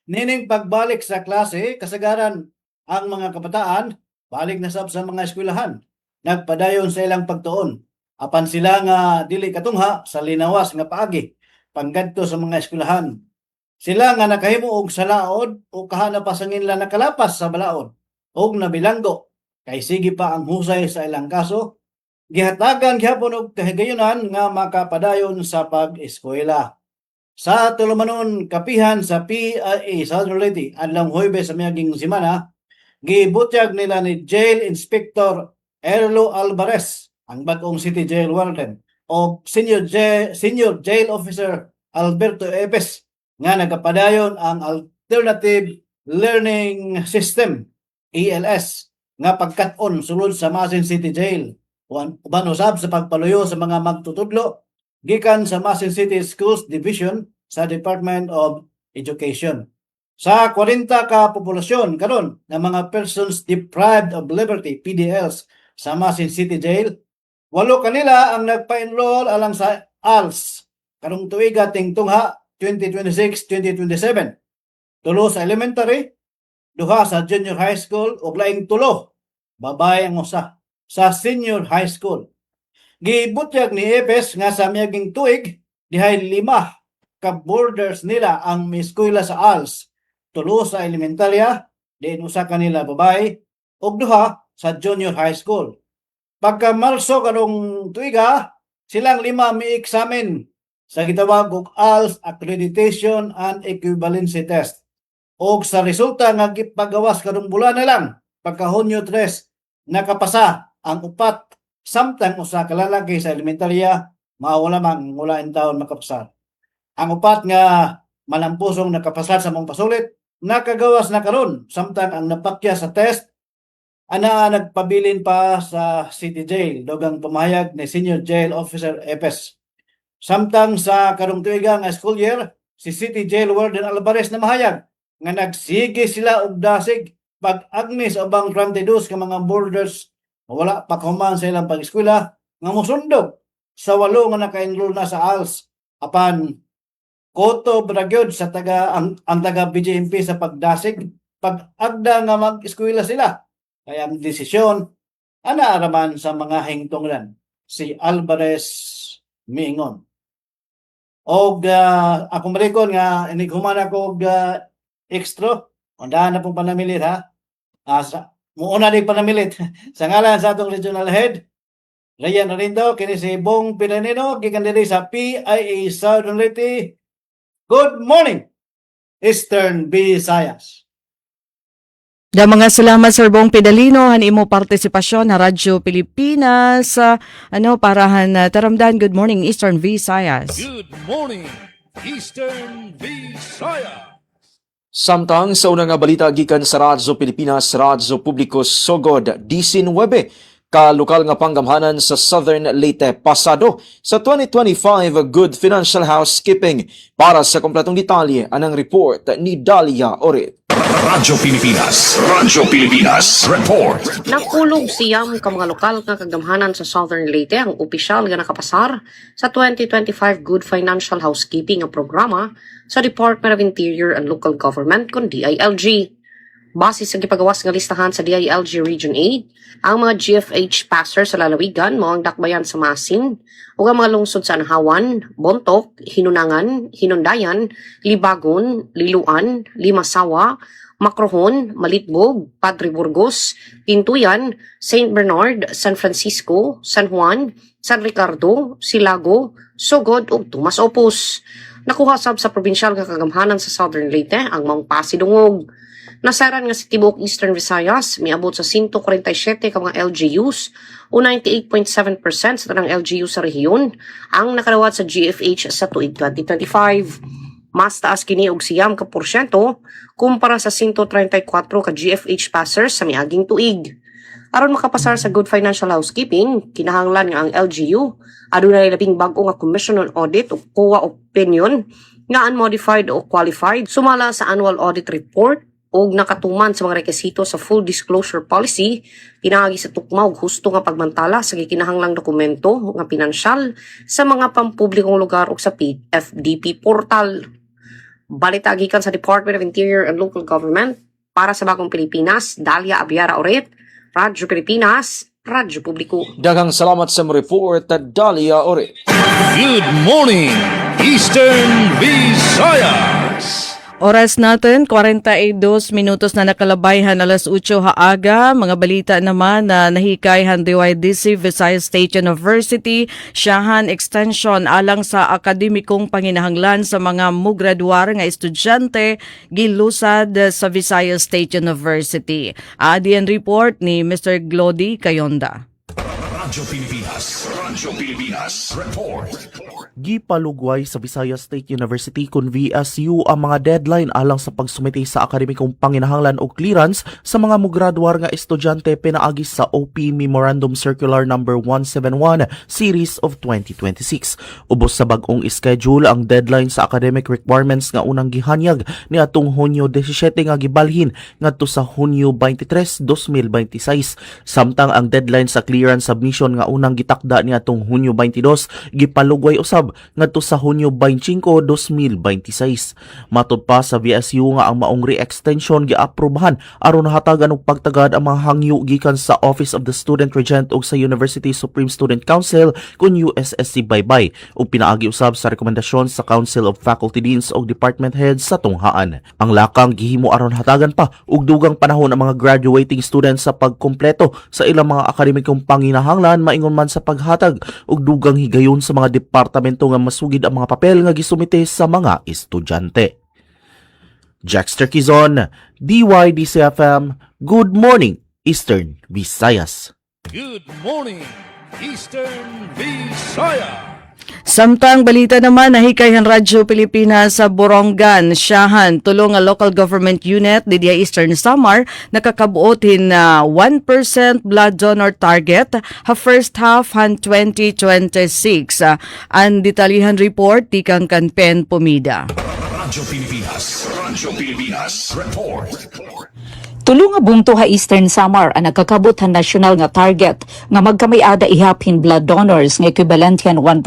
Nining pagbalik sa klase, kasagaran ang mga kabataan, balik na sab sa mga eskwelahan. Nagpadayon sa ilang pagtuon. Apan sila nga dili katungha sa linawas nga paagi, panggadto sa mga eskwelahan. Sila nga nakahimo og salaod o kahana pa sa nila nakalapas sa balaod og nabilanggo kay sige pa ang husay sa ilang kaso. Gihatagan gyapon og kahigayunan nga makapadayon sa pag-eskwela. Sa tulumanon kapihan sa PIA Southern Leyte adlong Huwebes sa miaging semana, gibutyag nila ni Jail Inspector Erlo Alvarez, ang bagong City Jail Warden, o Senior Jail Officer Alberto Epes nga nagapadayon ang Alternative Learning System, ELS, nga pagkat-on sulod sa Masin City Jail. Uban usab sa pagpaluyo sa mga magtutudlo gikan sa Masin City Schools Division sa Department of Education. Sa 40 ka populasyon karon ng mga persons deprived of liberty, PDLs, sa Masin City Jail, 8 kanila ang nagpa-enroll alang sa ALS karong tuiga tingtungha 2026-2027. 3 sa elementary, 2 sa junior high school ug laing 3 babae ang usa sa senior high school. Gibutyag ni Epes nga sa miaging tuig dihay 5 ka borders nila ang eskwela sa ALS. 3 sa elementarya, diin usa kanila babae ug 2 sa junior high school. Pagka Marso karong tuiga, silang 5 mi-examine sa gitawag og ALS Accreditation and Equivalency Test. Og sa resulta nga gipagawas karong bulan na lang, pagka Hunyo 3, nakapasa ang 4 samtang usa ka lalaki sa elementarya, mawala mang mula in taon makapasa. Ang 4 nga malampusong nakapasar sa mong pasulit, nakagawas na karon samtang ang napakya sa test ana nagpabilin pa sa City Jail dogang pamahayag ni Senior Jail Officer Epes. Samtang sa karong tuiga nga school year, si City Jail Warden Alvarez na mahayag nga nagsige sila og dasig pag-agni sa ubang 22 ka mga boarders nga wala pa kahuman sa ilang pag-eskwela nga mosundog sa 8 nga naka-enroll na sa ALS apan koto bragyod sa ang taga BJMP sa pagdasig pag-agda nga mag-eskwela sila. Kaya ang desisyon ana araman sa mga hingtunglan si Alvarez miingon. Og ako malikon nga inighuman ako og extra undahan na pong panamilit ha. Muuna din panamilit sa ngalan sa atong regional head Ryan Arindo, kini si Bong Pinanino, gikan diri sa PIA Southern Leyte. Good morning, Eastern Visayas. Da mga salamat Sir Bong Pidalino han imo partisipasyon na Radyo Pilipinas para taramdan. Good morning Eastern Visayas. Good morning, Eastern Visayas. Samtang sa unang nga balita gikan sa Radyo Pilipinas, Radyo Publiko Sogod 19 ka lokal nga panggamhanan sa Southern Leyte pasado sa 2025 Good Financial Housekeeping. Para sa kompletong detalye, anang report ni Dalia Orit. Radyo Pilipinas Report. Nakulog siyam ka mga lokal nga kagamhanan sa Southern Leyte ang opisyal nga nakapasar sa 2025 Good Financial Housekeeping nga programa sa Department of Interior and Local Government kon DILG. Base sa gipagawas nga listahan sa DILG Region 8, ang mga GFH passer sa lalawigan mao ang dakbayan sa Masin ug ang mga lungsod sa Anahawan, Bontoc, Hinunangan, Hinundayan, Libagon, Liluan, Limasawa, Macrohon, Malitbog, Padre Burgos, Tintuyan, St. Bernard, San Francisco, San Juan, San Ricardo, Silago, Sogod ug Tumas Opus. Nakuha sab sa probinsyal nga kagamhanan sa Southern Leyte ang Mount Pasidungog. Nasaran nga sa tibuok Eastern Visayas, miabot sa 147 ka mga LGUs o 98.7% sa tanang LGU sa rehiyon ang nakalawat sa GFH sa tuig 2025. Mas taas kini og siyam ka porsyento kumpara sa 134 ka GFH passers sa miaging tuig. Aron makapasar sa Good Financial Housekeeping, kinahanglan nga ang LGU adunay labing bag-o nga Commission on Audit o COA opinion nga unmodified o qualified sumala sa Annual Audit Report og nakatuman sa mga rekisito sa Full Disclosure Policy, pinaagi sa tukma og husto nga pagmantala sa gikinahanglang dokumento nga pinansyal sa mga pampublikong lugar ug sa FDP portal. Balita gikan sa Department of Interior and Local Government para sa Bagong Pilipinas, Dalia Abiara Oret, Radyo Pilipinas, Radyo Publiko. Daghang salamat sa report Dalia Oret. Good morning, Eastern Visayas. Oras natin, 42 minutos na nakalabayhan, alas 8 haaga. Mga balita naman na nahikayhan DYDC, Visayas State University, Siyahan Extension alang sa akademikong panginahanglan sa mga mugraduar nga estudyante gilusad sa Visayas State University. Adian report ni Mr. Glody Kayonda. Radyo Pilipinas Report. Gipalugway sa Visayas State University kun VSU ang mga deadline alang sa pagsumite sa akademikong panginahanglan o clearance sa mga mugraduar nga estudyante pinaagi sa OP Memorandum Circular No. 171 Series of 2026. Ubos sa bag-ong schedule ang deadline sa academic requirements nga unang gihanyag ni atong Hunyo 17 nga gibalhin ngadto sa Hunyo 23, 2026. Samtang ang deadline sa clearance submission nga unang gitakda ni atong Hunyo 22 gipalugway usab ngadto sa Hunyo 25, 2026. Matud pa sa VSU nga ang maong re-extension giaprobahan aron hatagan og pagtagad ang mga hangyo gikan sa Office of the Student Regent ug sa University Supreme Student Council kun USSC Baybay ug pinaagi usab sa rekomendasyon sa Council of Faculty Deans ug Department Heads sa tunghaan. Ang lakang gihimo aron hatagan pa og dugang panahon ang mga graduating students sa pagkumpleto sa ilang mga akademikong panginahanglan maingon man sa paghatag og dugang higayon sa mga departamento nga masugid ang mga papel nga gisumite sa mga estudyante. Jackster Quizon, DYDC-FM, Good Morning, Eastern Visayas. Good morning, Eastern Visayas. Samtang balita naman, nahikayhan Radyo Pilipinas sa Borongan, Siyahan, tulong nga local government unit di Eastern Samar, nakakabuotin na 1% blood donor target ha first half han 2026. Ang detalyihan report, tikang Kanpen Pumida. Radyo Pilipinas. Radyo Pilipinas. Report. Tulo nga bungto ha Eastern Samar ang nagkakabot han national nga target nga magkamay-ada ihapin blood donors nga equivalent han 1%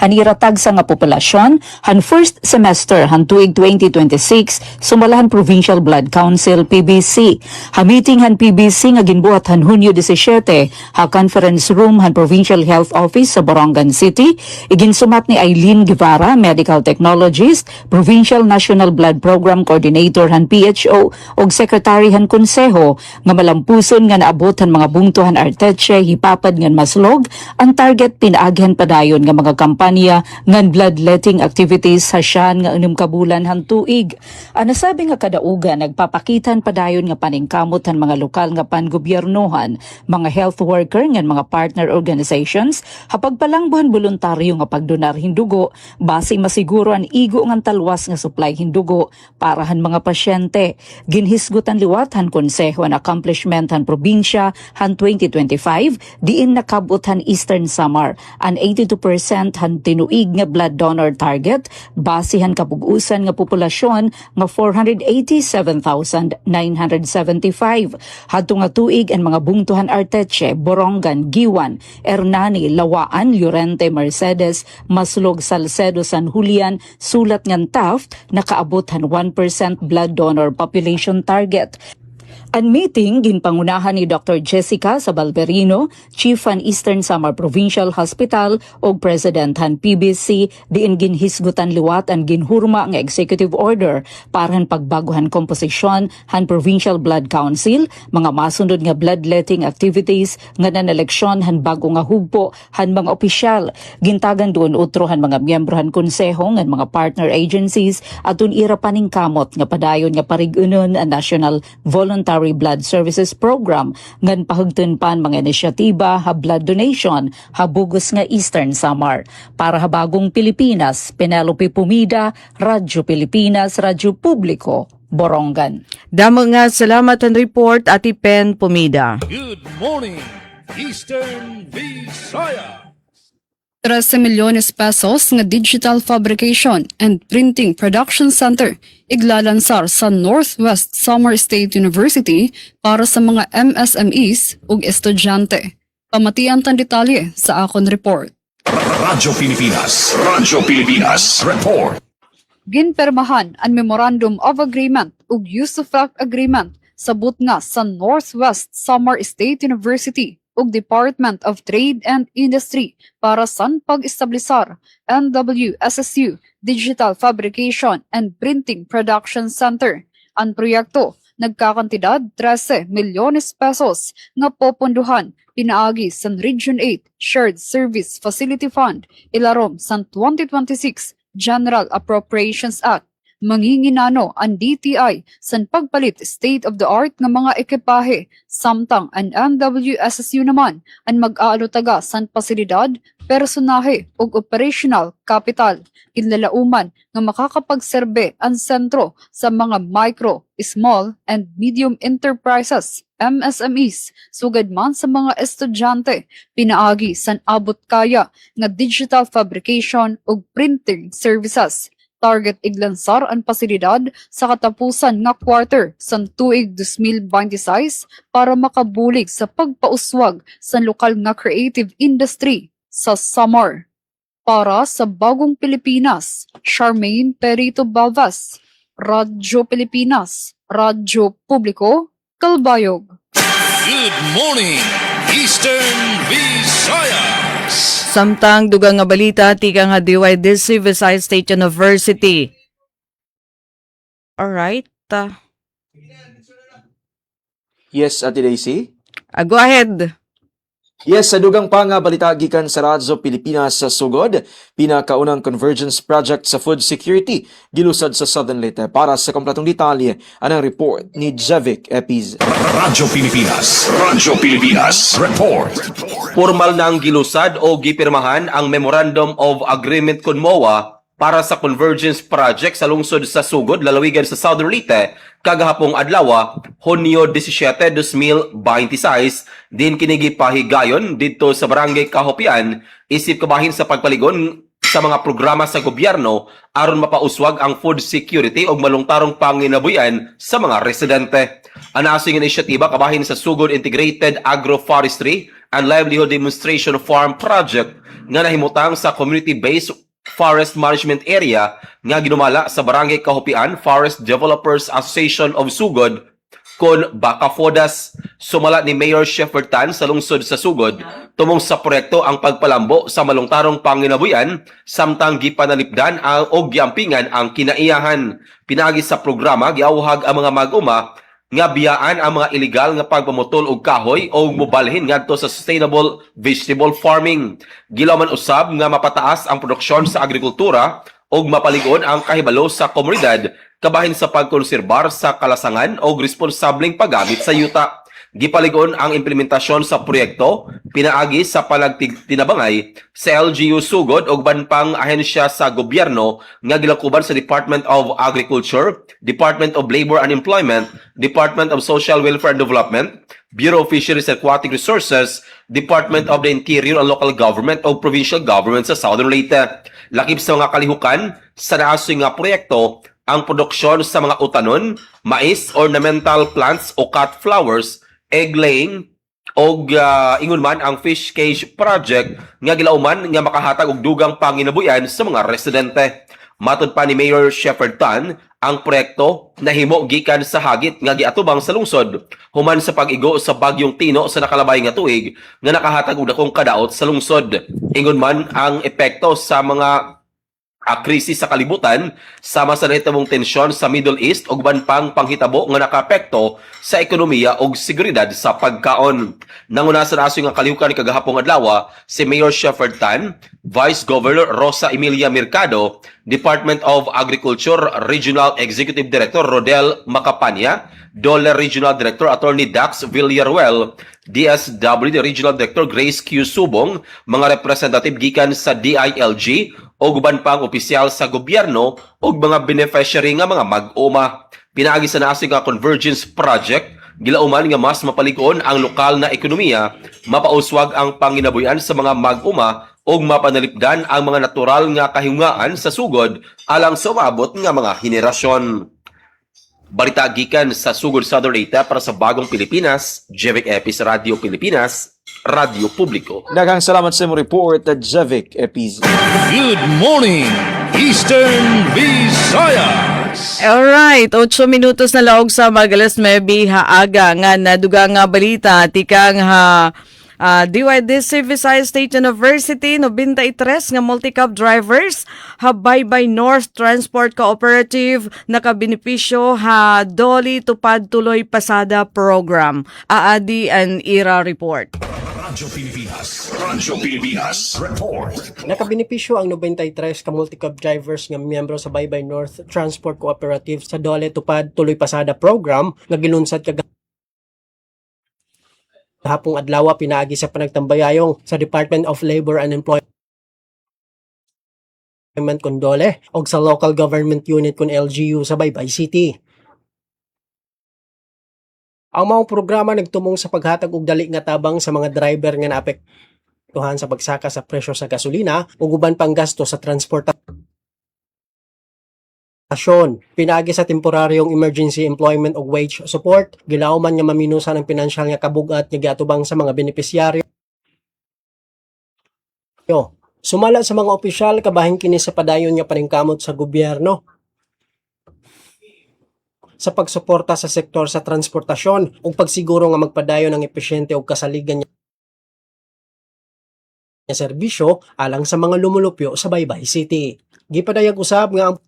han iratag sa nga populasyon han first semester han tuig 2026 sumalahan Provincial Blood Council PBC. Ha meeting han PBC nga ginbuhat han Hunyo 17 ha conference room han Provincial Health Office sa Borongan City. Iginsumat ni Eileen Guevara, medical technologist, Provincial National Blood Program Coordinator han PHO ug Secretary han konseho nga malampuson nga naabotan mga bungtuhan arteche hipapad ngan maslog ang target pinaaghan padayon nga mga kampanya ngan bloodletting activities sa siyan nga 6 ka bulan han tuig. Ang nasabi nga kadaugan nagpapakitan padayon nga paningkamot han mga lokal nga pangobyernohan, mga health worker ngan mga partner organizations hapagpalangbuhan voluntaryo nga pagdonar hindugo base masiguro ang igo ngan talwas nga supply hindugo para han mga pasyente. Ginhisgutan liwat han konseho ang accomplishment han probinsya han 2025 diin nakabot han Eastern Samar an 82% han tinuig nga blood donor target base han kapug-usan nga populasyon nga 487,975. Hadto nga tuig ang mga bungtuhan arteche, Borongan, Giwan, Hernani, Lawaan, Llorente, Mercedes, Maslog, Salcedo, San Julian, sulat ngan Taft nakaabot han 1% blood donor population target. Ang meeting ginpangunahan ni Dr. Jessica Sabalberino, Chief han Eastern Samar Provincial Hospital ug President han PBC diin ginhisgutan liwat ang ginhurma nga executive order para han pagbaguhan komposisyon han Provincial Blood Council, mga masunod nga bloodletting activities nga naneleksyon han bago nga hugpo han mga opisyal. Gintagan doon utro han mga miyembro han konseho ngan mga partner agencies atun ira paningkamot nga padayon nga parigunon ang National Voluntary Blood Services Program ngan pahugton pan mga inisyatiba ha blood donation habugos nga Eastern Samar. Para habagong Pilipinas, Penelope Pumida, Radyo Pilipinas, Radyo Publiko, Borongan. Damo nga salamat ang report Ati Pen Pumida. Good morning, Eastern Visayas. 13 milyones pesos nga digital fabrication and printing production center iglalansar sa Northwest Samar State University para sa mga MSMEs ug estudyante. Pamatian tan detalye sa akon report. Radyo Pilipinas. Radyo Pilipinas. Report. Ginpermahan ang Memorandum of Agreement ug Use-of-Fact Agreement sabot nga sa Northwest Samar State University ug Department of Trade and Industry para sa pag-establisar NWSSU Digital Fabrication and Printing Production Center. Ang proyekto nagkakantidad 13 milyones pesos nga popondohan pinaagi sa Region 8 Shared Service Facility Fund ilarom sa 2026 General Appropriations Act. Manginginano ang DTI sa pagpalit state-of-the-art ng mga ekipahe, samtang ang NWSSU naman ang mag-aalutaga sa pasilidad, personahe ug operational capital. Kinlalauman nga makakapagserbe ang sentro sa mga micro, small, and medium enterprises, MSMEs, sugad man sa mga estudyante, pinaagi sa abot kaya nga digital fabrication ug printing services. Target iglansar ang pasilidad sa katapusan nga quarter sa tuig 2026 para makabulig sa pagpauswag sa lokal nga creative industry sa Samar. Para sa Bagong Pilipinas, Charmaine Perito Balvas, Radyo Pilipinas, Radyo Publiko, Kalbayog. Good morning, Eastern Visayas. Samtang dugang nga balita tika nga DYDC Visayas State University. Alright. Yes, Ate Daisy? Go ahead. Yes, sa dugang pa nga balita gikan sa Radyo Pilipinas sa sugod, pinakaunang convergence project sa food security gilusad sa Southern Leyte. Para sa kompletong detalye, anang report ni Jevic Epiz. Radyo Pilipinas. Radyo Pilipinas. Report. Formal na ang gilusad o gipirmahan ang Memorandum of Agreement con MOA para sa Convergence Project sa lungsod sa Sugod, lalawigan sa Southern Leyte, kagahapong adlaw, Hunyo 17, 2026, din kinigipahigayon dito sa Barangay Kahopian, isip kabahin sa pagpaligon sa mga programa sa gobyerno aron mapauswag ang food security o malungtarong panginabuyan sa mga residente. Anasing inisyatiba kabahin sa Sugod Integrated Agroforestry and Livelihood Demonstration Farm Project nga nahimutang sa community-based forest management area nga ginumala sa Barangay Kahupian Forest Developers Association of Sugod kon Bacafodas. Sumala ni Mayor Shepherd Tan sa lungsod sa Sugod tumong sa proyekto ang pagpalambo sa malungtarong panginabuyan samtang gipanalipdan ang og giampingan ang kinaiyahan. Pinagi sa programa giawhag ang mga mag-uma nga biyaan ang mga illegal nga pagpamutol og kahoy o mobalhin ngadto sa sustainable vegetable farming. Gilaman usab nga mapataas ang produksyon sa agrikultura og mapaligon ang kahibalo sa komunidad kabahin sa pagkonserbar sa kalasangan o responsableng paggamit sa yuta. Gipaligon ang implementasyon sa proyekto pinaagi sa palagtinabangay sa LGU Sugod ug ban pang ahensya sa gobyerno nga gilakuban sa Department of Agriculture, Department of Labor and Employment, Department of Social Welfare and Development, Bureau of Fisheries and Aquatic Resources, Department of the Interior and Local Government o Provincial Government sa Southern Leyte. Lakip sa mga kalihukan sa naasoy nga proyekto ang produksyon sa mga utanon, mais, ornamental plants o cut flowers, egg laying og ingon man ang fish cage project nga gilauman nga makahatag og dugang panginabuyan sa mga residente. Matud pa ni Mayor Shepherd Tan, ang proyekto nahimo gikan sa hagit nga giatubang sa lungsod human sa pag-igo sa bagyong Tino sa nakalabay nga tuig nga nakahatag og dakong kadaot sa lungsod. Ingon man ang epekto sa mga krisis sa kalibutan sama sa nahitabong tensyon sa Middle East ug ban pang panghitabo nga nakaapekto sa ekonomiya ug seguridad sa pagkaon. Nanguna sa naso nga kalihukan kagahapong adlaw si Mayor Shepherd Tan, Vice Governor Rosa Emilia Mercado, Department of Agriculture Regional Executive Director Rodel Macapania, DOLE Regional Director Attorney Dax Villaruel, DSWD Regional Director Grace Q. Subong, mga representative gikan sa DILG o guban pang opisyal sa gobyerno o mga beneficiary nga mga mag-uma. Pinaagi sa naasig nga Convergence Project, gilauman nga mas mapaligon ang lokal na ekonomiya, mapauswag ang panginabuyan sa mga mag-uma o mapanalipdan ang mga natural nga kahungaan sa sugod alang sa umabot nga mga henerasyon. Balita gikan sa Sugod Southern Leyte para sa Bagong Pilipinas, Jevic Epis, Radio Pilipinas, Radio Publiko. Daghang salamat sa imong report, Jevic Epis. Good morning, Eastern Visayas! Alright, 8 minutos na laog sa magalas maybe haaga nga naduga nga balita tikang ha DYDC Visayas State University 93 nga multi-cab drivers ha Baybay North Transport Cooperative nakabenepisyo ha Doli Tupad Tuloy Pasada Program. Aadi an IRA report. Radyo Pilipinas report. Nakabenepisyo ang 93 ka multi-cab drivers nga miyembro sa Baybay North Transport Cooperative sa Dole Tupad Tuloy Pasada Program nga gilunsad hapong adlaw pinaagi sa panagtambayayong sa Department of Labor and Employment kun Dole o sa Local Government Unit kun LGU sa Baybay City. Ang mga programa nagtumong sa paghatag og dali nga tabang sa mga driver nga naapektuhan sa pagsaka sa presyo sa gasolina ug uban pang gasto sa transportasyon. Pinaagi sa temporaryong emergency employment o wage support, gilauman nga maminusan ang pinansyal nga kabugat nga giatubang sa mga benepisyaryo. Sumala sa mga opisyal kabahin kini sa padayon nga paningkamot sa gobyerno sa pagsuporta sa sektor sa transportasyon ug pagsiguro nga magpadayon ng epesyente ug kasaligan nga serbisyo alang sa mga lumulupyo sa Baybay City. Gipadayag usab nga ang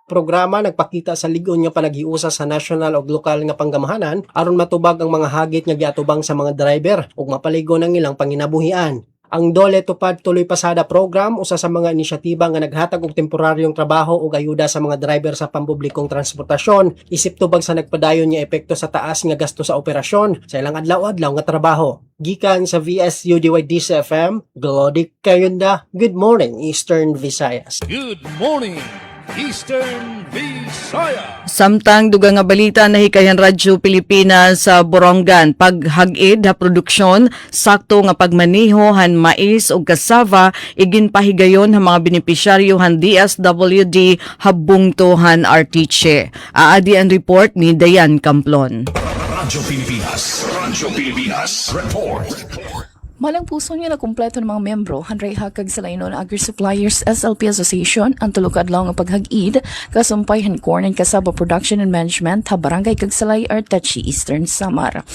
programa nagpakita sa ligon nga panaghiusa sa national ug lokal nga panggamahanan aron matubag ang mga hagit nga giatubang sa mga driver ug mapaligon ang ilang panginabuhian. Ang Dole Tupad Tuloy Pasada Program usa sa mga inisyatiba nga naghatag og temporaryong trabaho ug ayuda sa mga driver sa pampublikong transportasyon isip tubag sa nagpadayon nga epekto sa taas nga gasto sa operasyon sa ilang adlaw-adlaw nga trabaho. Gikan sa VSU DYDC FM, Glody Kayunda. Good morning, Eastern Visayas. Good morning, Eastern Visayas. Samtang dugang nga balita na hikayan Radyo Pilipinas sa Borongan, paghag-id ha produksyon, sakto nga pagmaneho han mais o kasava, iginpahigayon ha mga benepisyaryo han DSWD habungtohan artiche. Aadi ang report ni Dayan Camplon. Radyo Pilipinas. Radyo Pilipinas. Report. Malang puso niya na kumpleto ng mga membro, handray hakag sa Lainon Agri-Suppliers SLP Association, ang tulukadlaw nga paghag-id, kasumpayhan corn and cassava production and management, ha barangay Kagsalay, Arteche, Eastern Samar.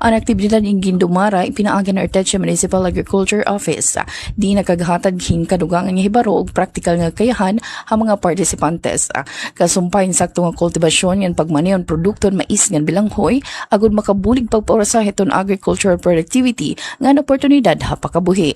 Ang aktibidad ng Gindumara, ipinaagan ng Arteche Municipal Agriculture Office. Di nakaghatag kadugangan nga hibaro ug praktikal nga kayahan ha mga partisipantes. Kasumpayan sakto nga kultivasyon yan pagmaneon produkto mais nga bilanghoy, agud makabulig pagpaurasahe ton agricultural productivity nga oportunidad ha pakabuhi.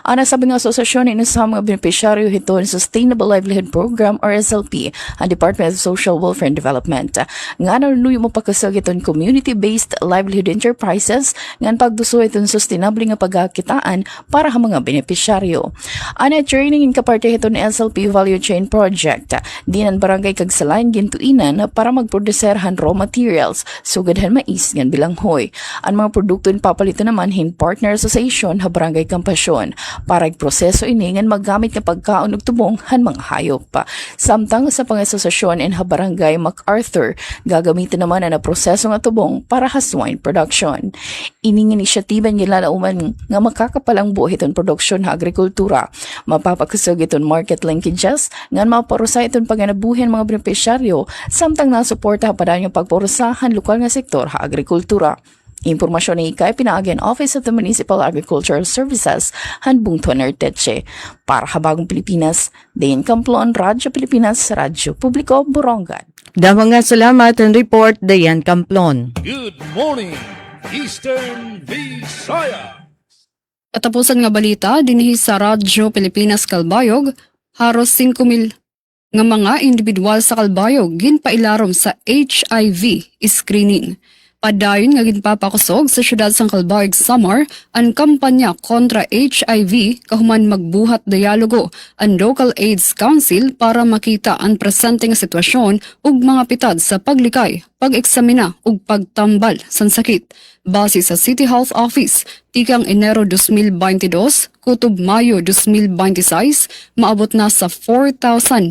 Ana sabi nga asosasyon ni sa mga benepisyaryo hiton Sustainable Livelihood Program or SLP, ang Department of Social Welfare and Development. Nga nanuyo mo pakasag iton community-based livelihood enterprises nga pagduso iton sustainable nga pagkakitaan para sa mga benepisyaryo. Ana training in kaparte hiton SLP Value Chain Project. Dinan barangay Kagsalayan gintuinan para magproduserhan raw materials sugadhan mais ngan bilanghoy. Ang mga produkto papalito naman hin partner association ha barangay Kampasyon para proseso iningan maggamit nga pagkaon ug tubong han mga hayop. Samtang sa pangasosasyon in ha barangay MacArthur gagamitin naman ang proseso nga tubong para ha swine production. Ining inisyatiba nila lauman nga makakapalang buhi iton produksyon ha agrikultura. Mapapakusog iton market linkages nga maparusay iton paganabuhin mga benepisyaryo samtang nasuporta ha padayon yung pagparusahan lokal nga sektor ha agrikultura. Impormasyon ni ikay pinaagyan Office of the Municipal Agricultural Services, Hanbungton, Arteche. Para sa Bagong Pilipinas, Dayan Camplon, Radyo Pilipinas, Radyo Publiko, Borongan. Damang nga salamat ang report, Dayan Camplon. Good morning, Eastern Visayas. Katapusan nga balita, dinhi sa Radyo Pilipinas Kalbayog, haros 5,000 nga mga individual sa Kalbayog ginpailarom sa HIV screening. Padayon nga ginpapakusog sa syudad sang Kalbayog Samar ang kampanya kontra HIV kahuman magbuhat dialogo ang Local AIDS Council para makita ang presente nga sitwasyon ug mga pitad sa paglikay, pag-eksamina ug pagtambal sa sakit. Base sa City Health Office, tikang Enero 2022, kutob Mayo 2026, maabot na sa 4,998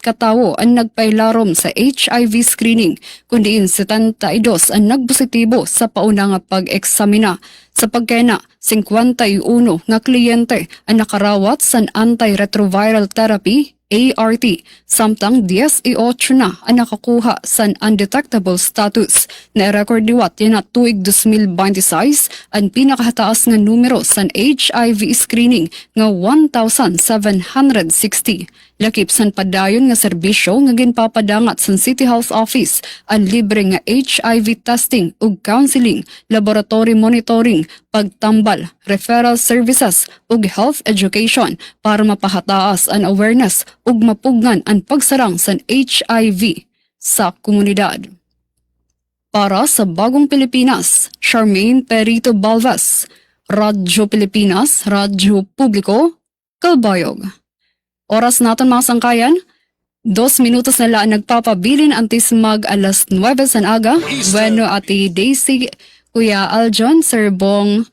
katawo ang nagpailarom sa HIV screening, kundiin 72 ang nagpositibo sa pauna nga pag-eksamina. Sa pagkena, 51 nga kliyente ang nakarawat sa antiretroviral therapy ART, samtang 18 na ang nakakuha sa undetectable status. Na-record diwat yan na tuig 2026 ang pinakahataas nga numero sa HIV screening nga 1,760. Lakip san padayon nga serbisyo nga ginpapadangat sa City Health Office ang libre nga HIV testing ug counseling, laboratory monitoring, pagtambal, referral services ug health education para mapahataas ang awareness ug mapugnan ang pagsarang sa HIV sa komunidad. Para sa Bagong Pilipinas, Charmaine Perito Balvas, Radyo Pilipinas, Radyo Publiko, Kalbayog. Oras naton mga sangkayan, 2 minutos na lang nagpapabilin antes mag alas 9 sa aga. Bueno, Ate Daisy, Kuya Aljon, Sir Bong,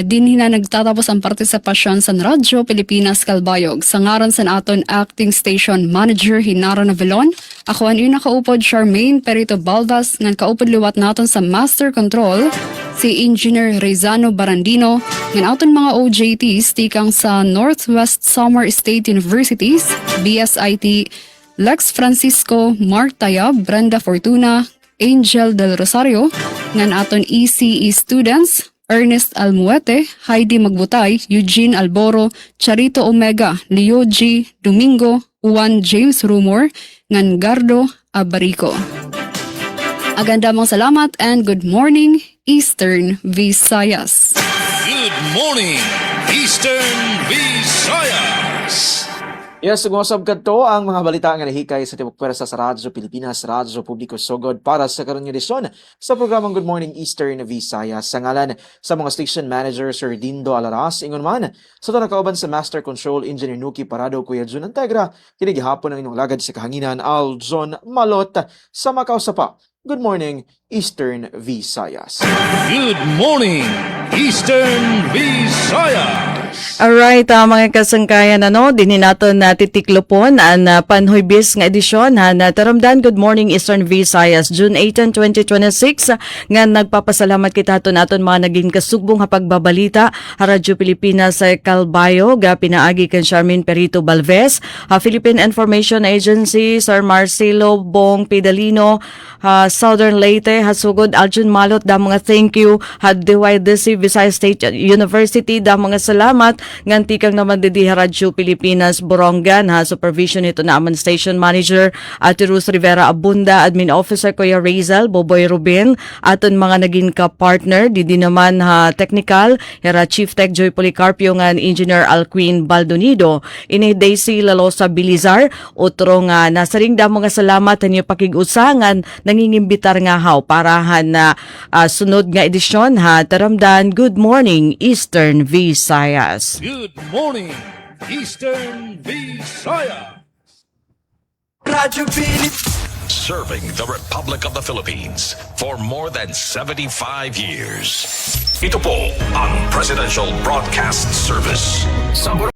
din na nagtatapos ang partisipasyon sa Radyo Pilipinas Kalbayog. Sa ngaran sa aton Acting Station Manager Hinara Navelon, ako ang nakaupod Charmaine Perito Balvas, ngan kaupod liwat naton sa Master Control, si Engineer Rezano Barandino, ngan aton mga OJTs tikang sa Northwest Samar State Universities, BSIT, Lex Francisco, Mark Tayab, Brenda Fortuna, Angel Del Rosario, ngan aton ECE students, Ernest Almuete, Heidi Magbutay, Eugene Alboro, Charito Omega, Leo G. Domingo, Juan James Rumor, ngan Gardo Abarico. Aganda mong salamat and good morning, Eastern Visayas. Good morning, Eastern Visayas. Yes, sugmosab kadto ang mga balita nga nahikay sa tibok pwersa sa Radyo Pilipinas, Radyo Publiko Sogod para sa karon nga edisyon sa programang Good Morning Eastern Visayas. Sa ngalan sa mga station manager Sir Dindo Alaras, ingon man sa nakauban sa Master Control Engineer Nuki Parado, Kuya Jun Antegra, kini gihapon ang inyong lagad sa kahanginan Aljon Malot sa Macau sa pa. Good morning Eastern Visayas. Good morning, Eastern Visayas. Alright, mga kasangkayan, dinhi naton na titiklopon ang panhuybis nga edisyon na taramdan. Good morning Eastern Visayas, June 18, 2026 nga nagpapasalamat kita naton mga naging kasugbong nga pagbabalita ha Radyo Pilipinas sa Calbayo ga pinaagi kan Charmin Perito Balvez, Philippine Information Agency Sir Marcelo Bong Pidalino, Southern Leyte hasugod Aljon Malot, da mga thank you DYDC Visayas State University, da mga salamat nganti kang naman didi Radyo Pilipinas Borongan supervision ito na aman station manager Ate Ruth Rivera Abunda, admin officer Kuya Razel Boboy Rubin, aton mga naging ka-partner didi naman technical hera Chief Tech Joy Policarpio nga engineer Alquin Baldonido, ini Daisy Lalosa Bilizar, utro nga nasaring da mga salamat ninyo pakigusangan nangingimbitar nga parahan na sunod nga edisyon taramdan. Good morning Eastern Visayas. Good morning, Eastern Visayas. Radyo Pilipinas. Serving the Republic of the Philippines for more than 75 years. Ito po ang Presidential Broadcast Service.